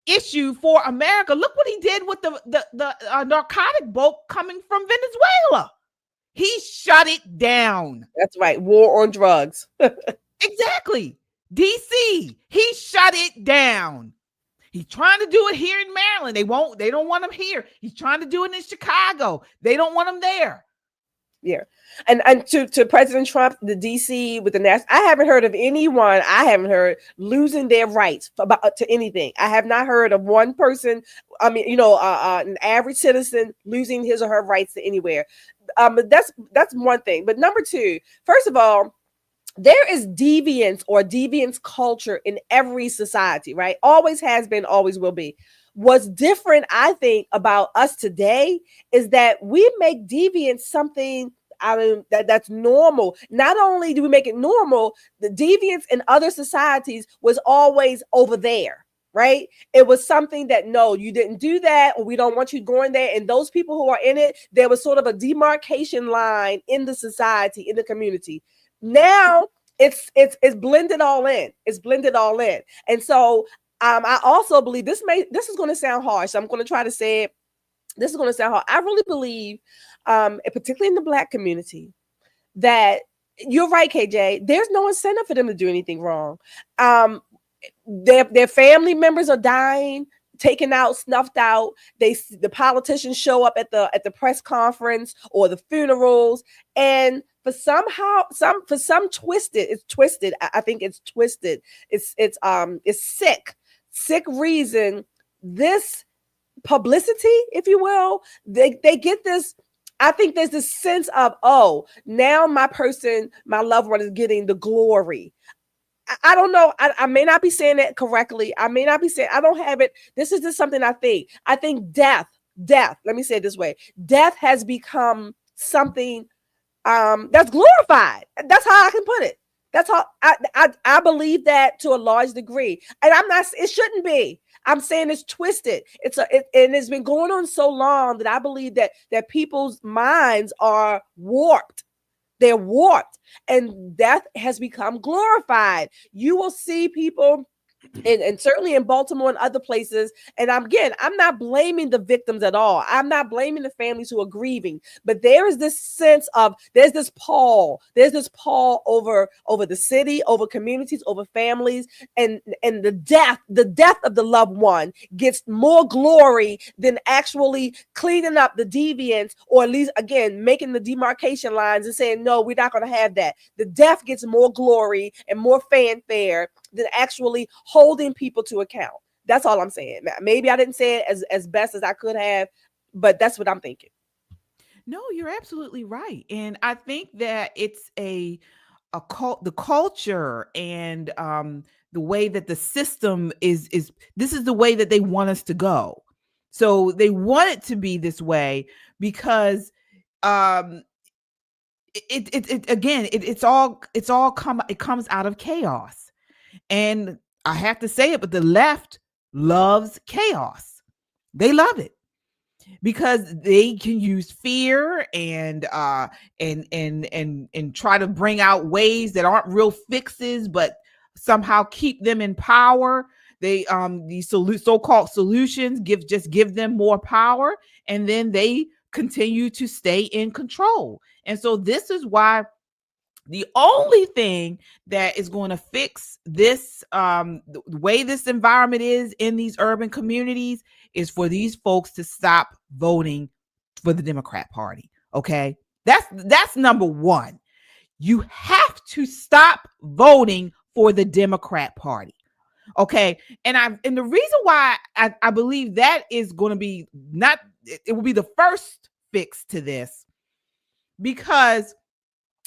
issue for America. Look what he did with the narcotic boat coming from Venezuela. He shut it down. That's right. War on drugs. Exactly. DC, he shut it down. He's trying to do it here in Maryland. They don't want him here. He's trying to do it in Chicago. They don't want him there. Yeah. And to President Trump, the DC with the national, I haven't heard of anyone, losing their rights to anything. I have not heard of one person, an average citizen losing his or her rights to anywhere. But that's one thing. But number two, first of all, there is deviance culture in every society, right? Always has been, always will be. What's different, I think, about us today is that we make deviance something that's normal. Not only do we make it normal, the deviance in other societies was always over there, right? It was something that, no, you didn't do that, or we don't want you going there. And those people who are in it, there was sort of a demarcation line in the society, in the community. Now it's blended all in. It's blended all in. And so I also believe this is going to sound harsh. So I'm going to try to say it this is going to sound hard. I really believe, particularly in the Black community, that you're right, KJ. There's no incentive for them to do anything wrong. Their family members are dying, taken out, snuffed out. The politicians show up at the press conference or the funerals, and for some twisted, it's twisted. I think it's twisted. It's sick reason. This publicity, if you will, they get this. I think there's this sense of, oh, now my loved one is getting the glory. I don't know. I may not be saying it correctly. I may not be saying, I don't have it. This is just something I think. I think death, let me say it this way. Death has become something that's glorified. That's how I can put it. That's how I believe that to a large degree. And it shouldn't be. I'm saying it's twisted. And it's been going on so long that I believe that people's minds are warped. They're warped, and death has become glorified. You will see people, and certainly in Baltimore and other places. And I'm not blaming the victims at all. I'm not blaming the families who are grieving, but there is this sense of, there's this pall over the city, over communities, over families, and the death of the loved one gets more glory than actually cleaning up the deviants, or at least, again, making the demarcation lines and saying, no, we're not going to have that. The death gets more glory and more fanfare than actually holding people to account. That's all I'm saying. Maybe I didn't say it as best as I could have, but that's what I'm thinking. No, you're absolutely right. And I think that it's the culture and the way that the system is this is the way that they want us to go. So they want it to be this way because it comes out of chaos. And I have to say it, but the left loves chaos. They love it because they can use fear and try to bring out ways that aren't real fixes, but somehow keep them in power. They these so-called solutions give them more power, and then they continue to stay in control. And so this is why the only thing that is going to fix this, the way this environment is in these urban communities, is for these folks to stop voting for the Democrat Party. Okay, that's number one. You have to stop voting for the Democrat Party. Okay, and the reason why I believe that is going to be it will be the first fix to this, because.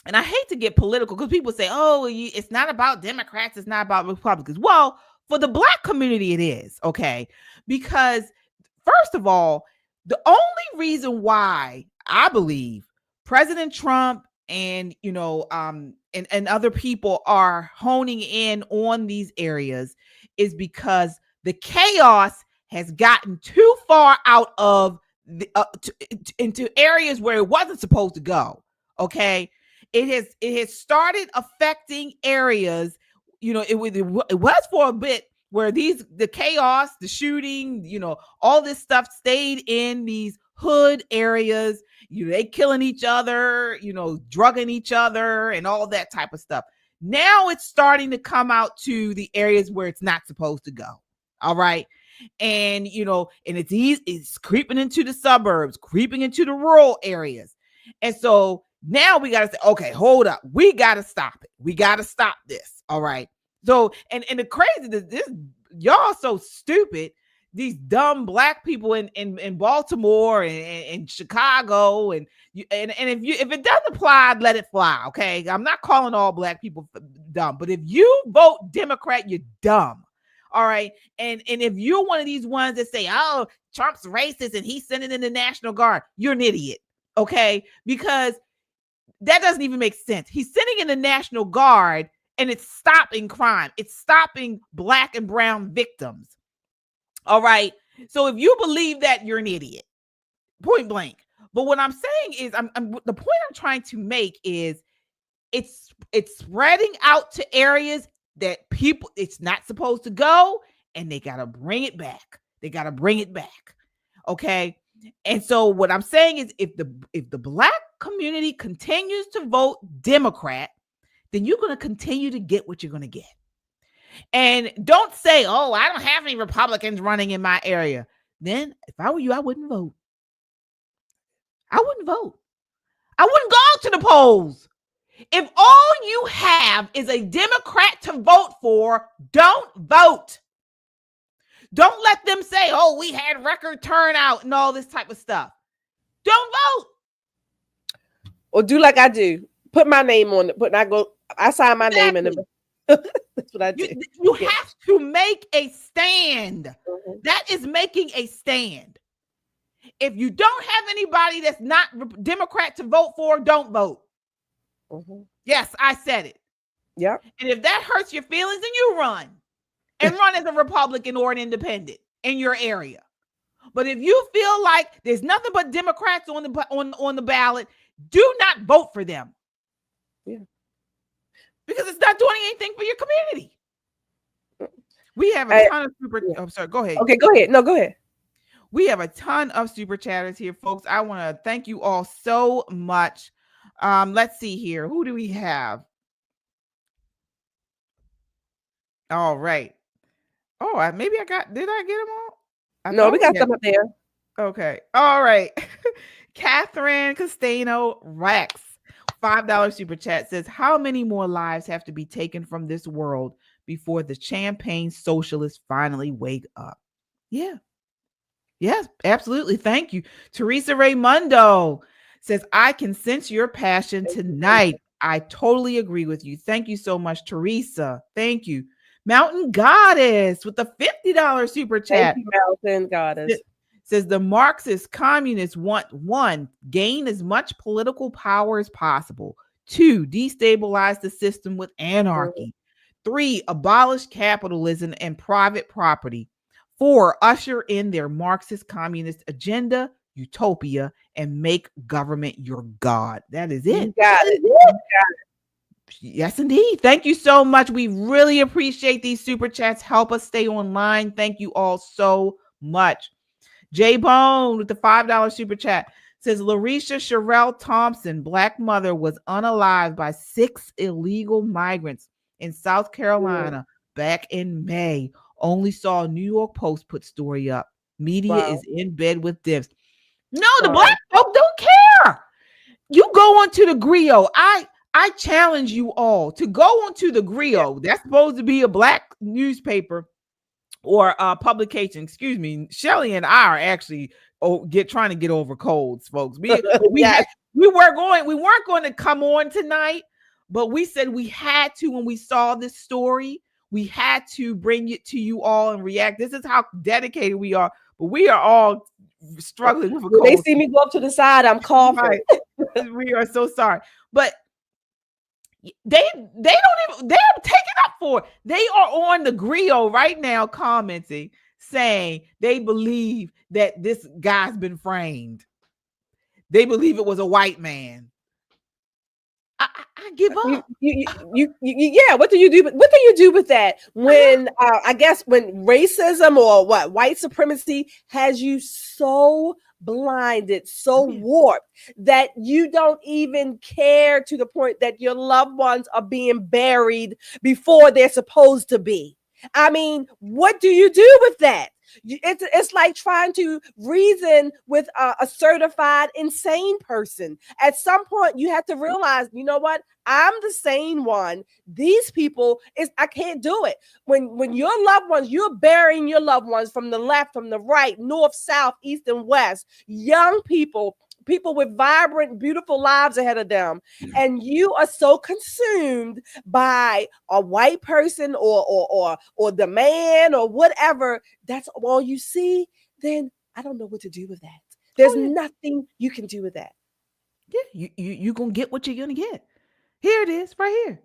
And I hate to get political because people say, oh, it's not about Democrats, it's not about Republicans. Well, for the Black community, it is, okay? Because first of all, the only reason why I believe President Trump and, and other people are honing in on these areas is because the chaos has gotten too far out of into areas where it wasn't supposed to go, okay? It has started affecting areas, it was for a bit where the chaos, the shooting, all this stuff stayed in these hood areas. They killing each other, drugging each other and all that type of stuff. Now it's starting to come out to the areas where it's not supposed to go. All right. And, and it's creeping into the suburbs, creeping into the rural areas. And so now we got to say, okay, hold up. We got to stop it. We got to stop this. All right. So, and the crazy, this y'all so stupid. These dumb Black people in Baltimore and Chicago and if it doesn't apply, let it fly. Okay. I'm not calling all Black people dumb, but if you vote Democrat, you're dumb. All right. And if you're one of these ones that say, oh, Trump's racist and he's sending in the National Guard, you're an idiot. Okay. Because that doesn't even make sense. He's sending in the National Guard and it's stopping crime. It's stopping Black and brown victims. All right. So if you believe that, you're an idiot, point blank. But what I'm saying is, the point I'm trying to make is it's spreading out to areas that it's not supposed to go, and they got to bring it back. They got to bring it back. Okay. And so what I'm saying is if the black community continues to vote Democrat, then you're going to continue to get what you're going to get. And don't say, oh, I don't have any Republicans running in my area. Then if I were you, I wouldn't vote. I wouldn't vote. I wouldn't go out to the polls. If all you have is a Democrat to vote for, don't vote. Don't let them say, oh, we had record turnout and all this type of stuff. Don't vote. Or do like I do. Put my name on it. I sign my name in the. That's what I do. You have to make a stand. Mm-hmm. That is making a stand. If you don't have anybody that's not Democrat to vote for, don't vote. Mm-hmm. Yes, I said it. Yeah. And if that hurts your feelings, then you run. And run as a Republican or an independent in your area. But if you feel like there's nothing but Democrats on the ballot, do not vote for them. Yeah. Because it's not doing anything for your community. We have a ton of super. Yeah. Oh, sorry. Go ahead. Okay, go ahead. No, go ahead. We have a ton of super chatters here, folks. I want to thank you all so much. Let's see here. Who do we have? All right. Oh, maybe did I get them all? No, we got some up there. Okay. All right. Catherine Castano Rex, $5 super chat says, how many more lives have to be taken from this world before the champagne socialists finally wake up? Yeah. Yes, absolutely. Thank you. Teresa Raymundo says, I can sense your passion tonight. I totally agree with you. Thank you so much, Teresa. Thank you. Mountain Goddess with the $50 super chat. Thank you, Mountain Goddess. It says the Marxist communists want 1, gain as much political power as possible. 2, destabilize the system with anarchy. 3, abolish capitalism and private property. 4, usher in their Marxist communist agenda, utopia, and make government your God. That is it. You got it. Yes, indeed. Thank you so much. We really appreciate these super chats. Help us stay online. Thank you all so much. J Bone with the $5 super chat says Larisha Sherelle Thompson, black mother, was unalived by 6 illegal migrants in South Carolina back in May. Only saw New York Post put story up. Media is in bed with this. No, the black folk don't care. You go onto the Griot. I challenge you all to go onto the Griot. That's supposed to be a black newspaper or publication. Excuse me. Shelly and I are actually trying to get over colds, folks. We weren't going to come on tonight, but we said we had to when we saw this story. We had to bring it to you all and react. This is how dedicated we are, but we are all struggling with a cold. They see me go up to the side, I'm coughing. Right. We are so sorry, but they're taking up for it. They are on the Griot right now commenting, saying they believe that this guy's been framed. They believe it was a white man. I give up. Yeah. What do you do? What do you do with that when I guess when racism or white supremacy has you so blinded, so warped that you don't even care to the point that your loved ones are being buried before they're supposed to be? I mean, what do you do with that? It's like trying to reason with a certified insane person. At some point, you have to realize, you know what? I'm the sane one. These people I can't do it. When your loved ones, you're burying your loved ones from the left, from the right, north, south, east, and west. Young people with vibrant, beautiful lives ahead of them. And you are so consumed by a white person or the man or whatever. That's all you see. Then I don't know what to do with that. There's nothing you can do with that. Yeah, you're going to get what you're going to get. Here it is right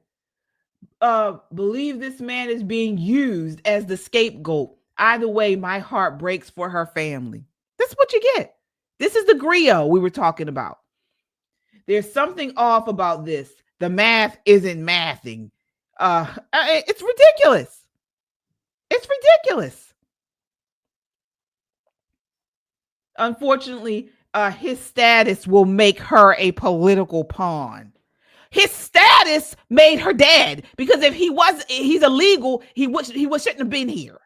here. Believe this man is being used as the scapegoat. Either way, my heart breaks for her family. That's what you get. This is the Griot we were talking about. There's something off about this. The math isn't mathing. It's ridiculous. It's ridiculous. unfortunately, his status will make her a political pawn. His status made her dead, because if he's illegal, he shouldn't have been here.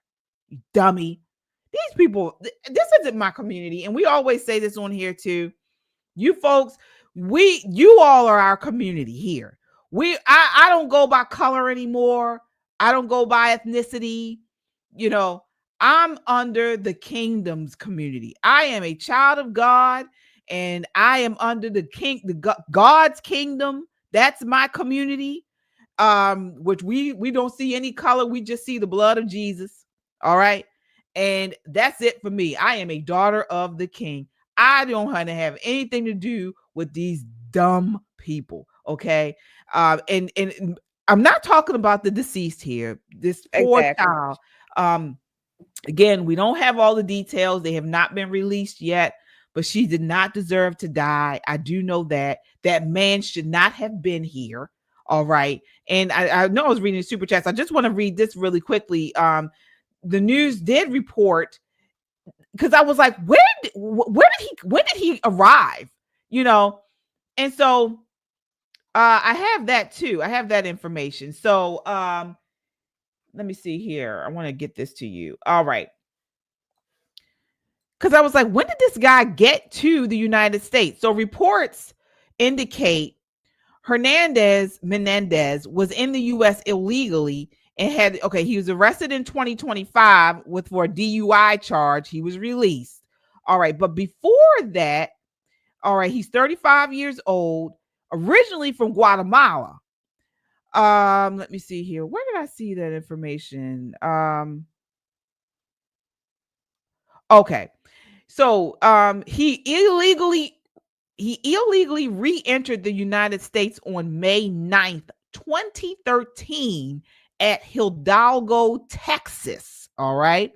You dummy. These people, this isn't my community. And we always say this on here too. You folks, you all are our community here. I don't go by color anymore. I don't go by ethnicity. You know, I'm under the kingdom's community. I am a child of God, and I am under God's kingdom. That's my community. Which we don't see any color. We just see the blood of Jesus. All right. And that's it for me. I am a daughter of the King. I don't want to have anything to do with these dumb people. Okay. And I'm not talking about the deceased here. This poor child. Again, we don't have all the details. They have not been released yet, but she did not deserve to die. I do know that man should not have been here. All right. And I know I was reading the super chats. I just want to read this really quickly. The news did report, because I was like, when did he arrive? You know? And so I have that too. I have that information. So let me see here. I want to get this to you. All right. Because I was like, when did this guy get to the United States? So reports indicate Hernandez-Mendez was in the U.S. illegally and he was arrested in 2025 for a DUI charge. He was released. All right. But before that, all right, he's 35 years old, originally from Guatemala. Let me see here. Where did I see that information? Okay. So he illegally re-entered the United States on May 9th, 2013 at Hidalgo, Texas. All right.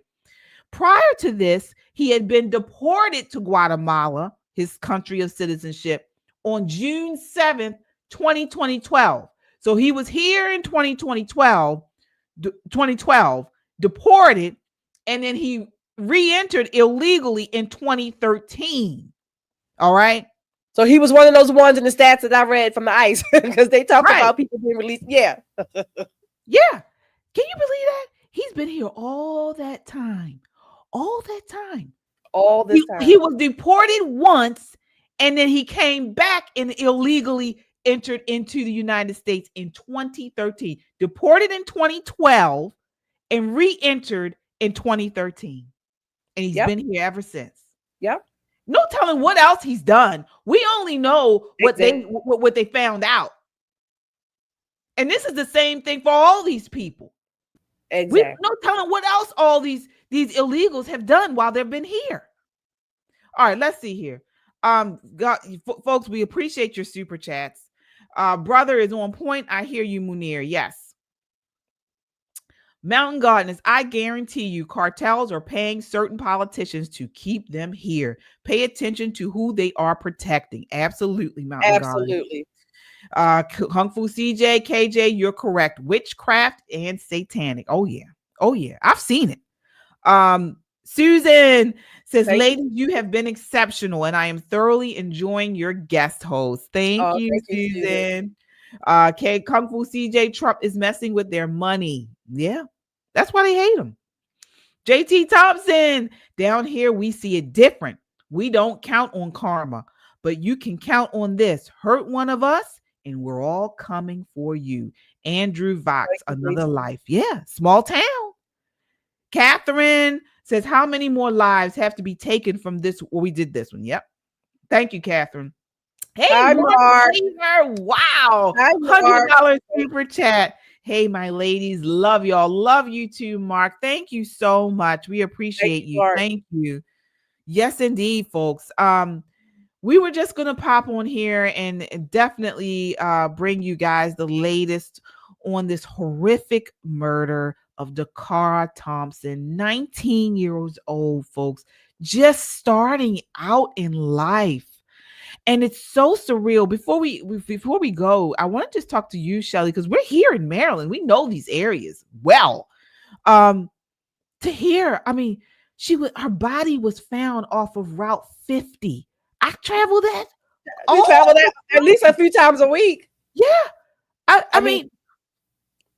Prior to this, he had been deported to Guatemala, his country of citizenship, on June 7th, 2012. So he was here in 2012, deported, and then he re-entered illegally in 2013. All right. So he was one of those ones in the stats that I read from the ICE, because they talk about people being released. Yeah. Yeah. Can you believe that? He's been here all that time. All that time. All this time. He was deported once, and then he came back and illegally entered into the United States in 2013. Deported in 2012 and re-entered in 2013. And he's been here ever since. Yep. No telling what else he's done. We only know what they found out. And this is the same thing for all these people. Exactly. We no telling what else all these illegals have done while they've been here. All right, let's see here. Folks, we appreciate your super chats. Brother is on point. I hear you, Munir. Yes. Mountain Gardeners, I guarantee you cartels are paying certain politicians to keep them here. Pay attention to who they are protecting. Absolutely, Mountain Absolutely. Kung Fu CJ, KJ, you're correct. Witchcraft and satanic. Oh, yeah. Oh, yeah. I've seen it. Susan says, ladies, you have been exceptional, and I am thoroughly enjoying your guest host. Thank you, Susan. Kung Fu CJ, Trump is messing with their money. Yeah, that's why they hate him. JT Thompson, down here, we see it different. We don't count on karma, but you can count on this. Hurt one of us, and we're all coming for you. Andrew Vox, another life. Yeah, small town. Catherine says, how many more lives have to be taken from this? Well, we did this one. Yep. Thank you, Catherine. Hey, Mark. Wow. $100 super chat. Hey, my ladies. Love y'all. Love you too, Mark. Thank you so much. We appreciate you. Thank you. Yes, indeed, folks. We were just going to pop on here and definitely bring you guys the latest on this horrific murder of Dacara Thompson, 19 years old, folks, just starting out in life. And it's so surreal. Before we go, I want to just talk to you, Shelly, because we're here in Maryland. We know these areas well. To hear, I mean, Her body was found off of Route 50. I travel that. We travel that at least a few times a week. Yeah. I mean,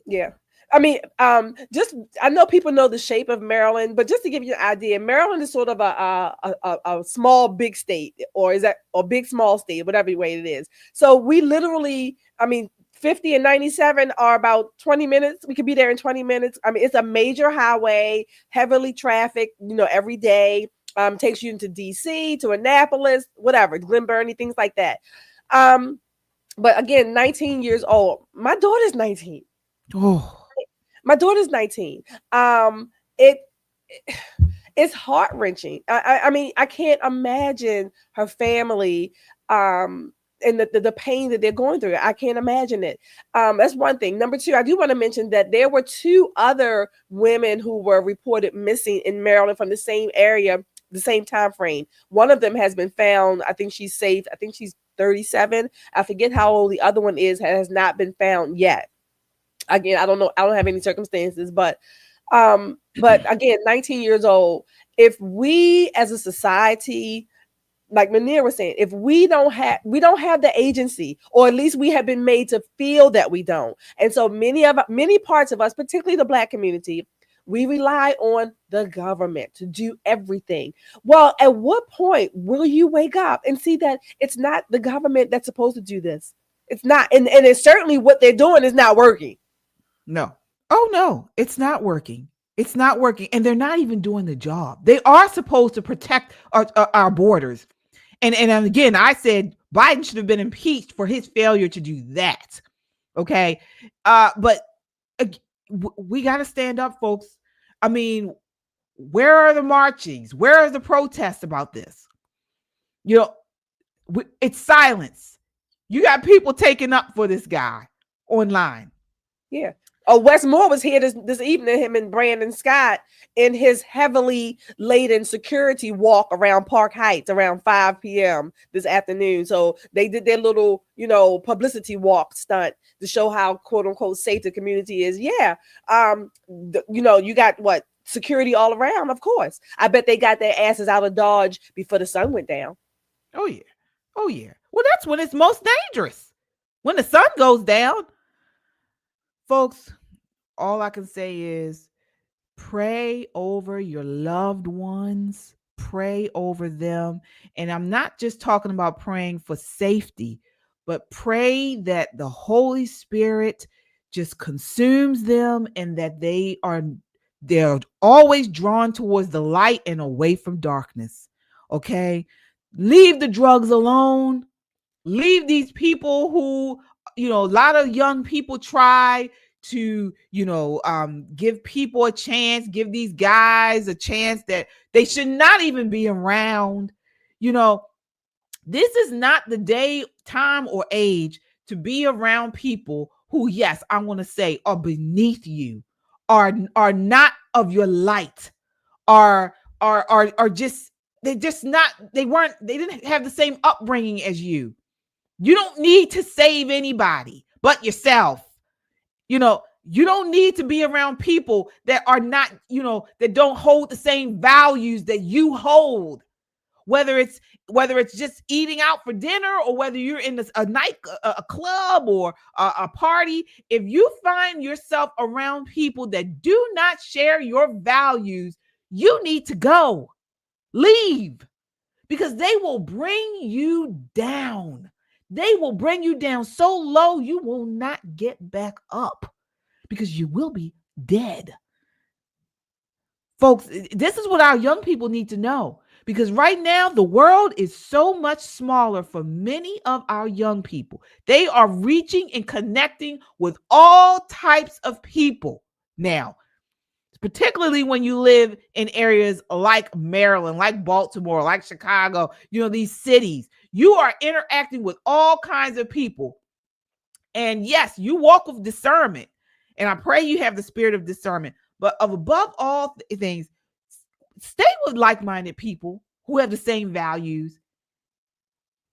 yeah. I mean, I know people know the shape of Maryland, but just to give you an idea, Maryland is sort of a small, big state, or is that a big, small state, whatever way it is. So we literally, 50 and 97 are about 20 minutes. We could be there in 20 minutes. I mean, it's a major highway, heavily trafficked, every day. Takes you into DC, to Annapolis, whatever, Glen Burnie, things like that. But again, 19 years old. My daughter's 19. Oh. My daughter's 19. It's heart-wrenching. I mean, I can't imagine her family and the pain that they're going through. I can't imagine it. That's one thing. Number two, I do want to mention that there were 2 other women who were reported missing in Maryland from the same area, the same time frame. One of them has been found. I think she's safe. I think she's 37. I forget how old the other one is, has not been found yet. Again, I don't know. I don't have any circumstances, but again, 19 years old. If we as a society, like Munir was saying, if we don't have the agency, or at least we have been made to feel that we don't. And so many parts of us, particularly the Black community, we rely on the government to do everything. Well, at what point will you wake up and see that it's not the government that's supposed to do this? It's not. And it's certainly what they're doing is not working. No. Oh, no, it's not working. It's not working. And they're not even doing the job. They are supposed to protect our borders. And again, I said Biden should have been impeached for his failure to do that. Okay. But we got to stand up, folks. I mean, where are the marchings? Where are the protests about this? It's silence. You got people taking up for this guy online. Yeah. Oh, Wes Moore was here this evening, him and Brandon Scott, in his heavily laden security walk around Park Heights around 5 p.m. this afternoon. So they did their little, publicity walk stunt to show how quote unquote safe the community is. Yeah. You got what? Security all around, of course. I bet they got their asses out of Dodge before the sun went down. Oh, yeah. Oh, yeah. Well, that's when it's most dangerous. When the sun goes down. Folks, all I can say is pray over your loved ones. Pray over them. And I'm not just talking about praying for safety, but pray that the Holy Spirit just consumes them and that they're always drawn towards the light and away from darkness. Okay? Leave the drugs alone. Leave these people who, a lot of young people try to, give people a chance, give these guys a chance that they should not even be around. This is not the day, time, or age to be around people who, yes, I want to say are beneath you, are not of your light, are just, they didn't have the same upbringing as you. You don't need to save anybody but yourself. You don't need to be around people that are not, that don't hold the same values that you hold. Whether it's just eating out for dinner or whether you're in a club or a party, if you find yourself around people that do not share your values, you need to go. Leave. Because they will bring you down. They will bring you down so low you will not get back up because you will be dead. Folks, this is what our young people need to know, because right now the world is so much smaller for many of our young people. They are reaching and connecting with all types of people now, particularly when you live in areas like Maryland, like Baltimore, like Chicago, these cities. You are interacting with all kinds of people. And yes, you walk with discernment. And I pray you have the spirit of discernment. But above all things, stay with like-minded people who have the same values.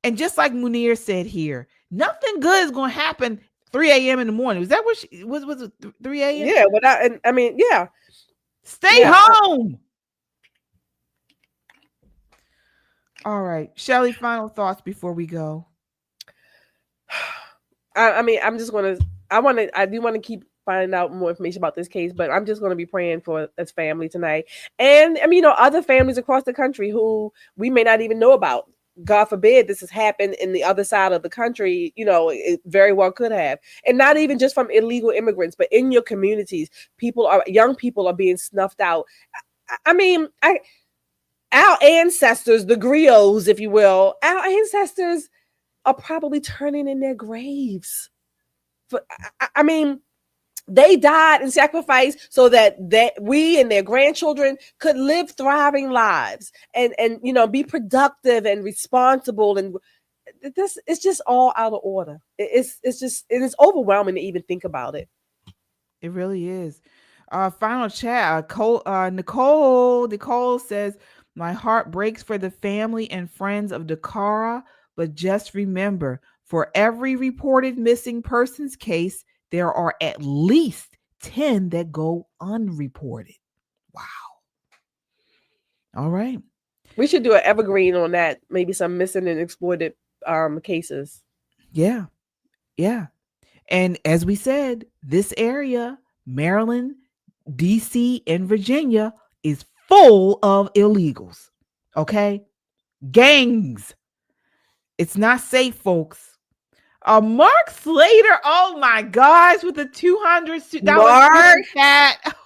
And just like Munir said here, nothing good is going to happen 3 a.m. in the morning. Was that what was it 3 a.m.? Yeah, yeah. Stay home. All right. Shelly, final thoughts before we go. I mean, I do want to keep finding out more information about this case, but I'm just going to be praying for this family tonight. And I mean, other families across the country who we may not even know about. God forbid this has happened in the other side of the country. It very well could have. And not even just from illegal immigrants, but in your communities, young people are being snuffed out. I mean, our ancestors, the griots, if you will, our ancestors are probably turning in their graves. I mean, they died and sacrificed so that we and their grandchildren could live thriving lives and be productive and responsible. And this it's just all out of order. It's overwhelming to even think about it. It really is. Final chat. Nicole says, "My heart breaks for the family and friends of Dacara, but just remember, for every reported missing persons case, there are at least 10 that go unreported." Wow. All right. We should do an evergreen on that. Maybe some missing and exploited cases. Yeah. Yeah. And as we said, this area, Maryland, DC, and Virginia, is full of illegals. Okay? Gangs. It's not safe, folks. Mark Slater, oh my gosh, with the 200. Mark,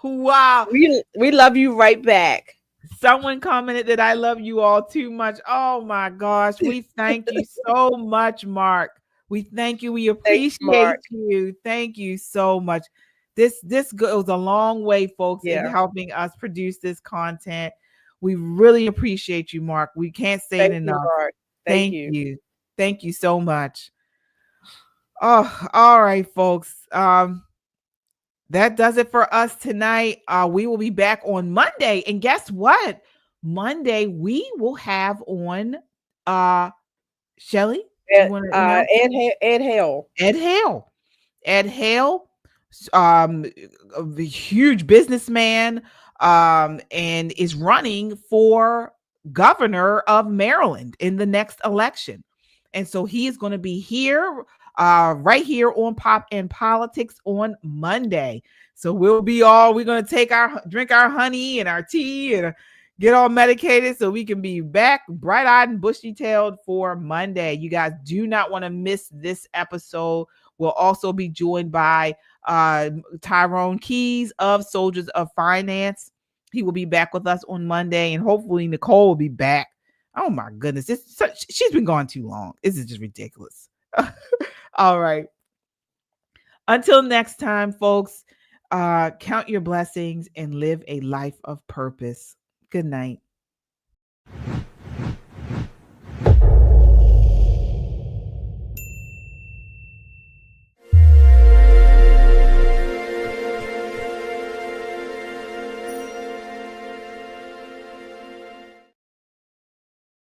wow. We love you right back. Someone commented that I love you all too much. Oh my gosh. We thank you so much, Mark. We thank you. We appreciate you. Thank you so much. This goes a long way, folks, in helping us produce this content. We really appreciate you, Mark. We can't say it enough. Mark. Thank you. Thank you so much. Oh, all right, folks. That does it for us tonight. We will be back on Monday. And guess what? Monday we will have on Shelly. Ed Hale. Ed Hale, a huge businessman, and is running for governor of Maryland in the next election. And so he is going to be here, right here on Pop and Politics on Monday. So we're going to drink our honey and our tea and get all medicated so we can be back bright-eyed and bushy-tailed for Monday. You guys do not want to miss this episode. We'll also be joined by Tyrone Keys of Soldiers of Finance. He will be back with us on Monday, and hopefully Nicole will be back. Oh my goodness. She's been gone too long. This is just ridiculous. All right. Until next time, folks, count your blessings and live a life of purpose. Good night.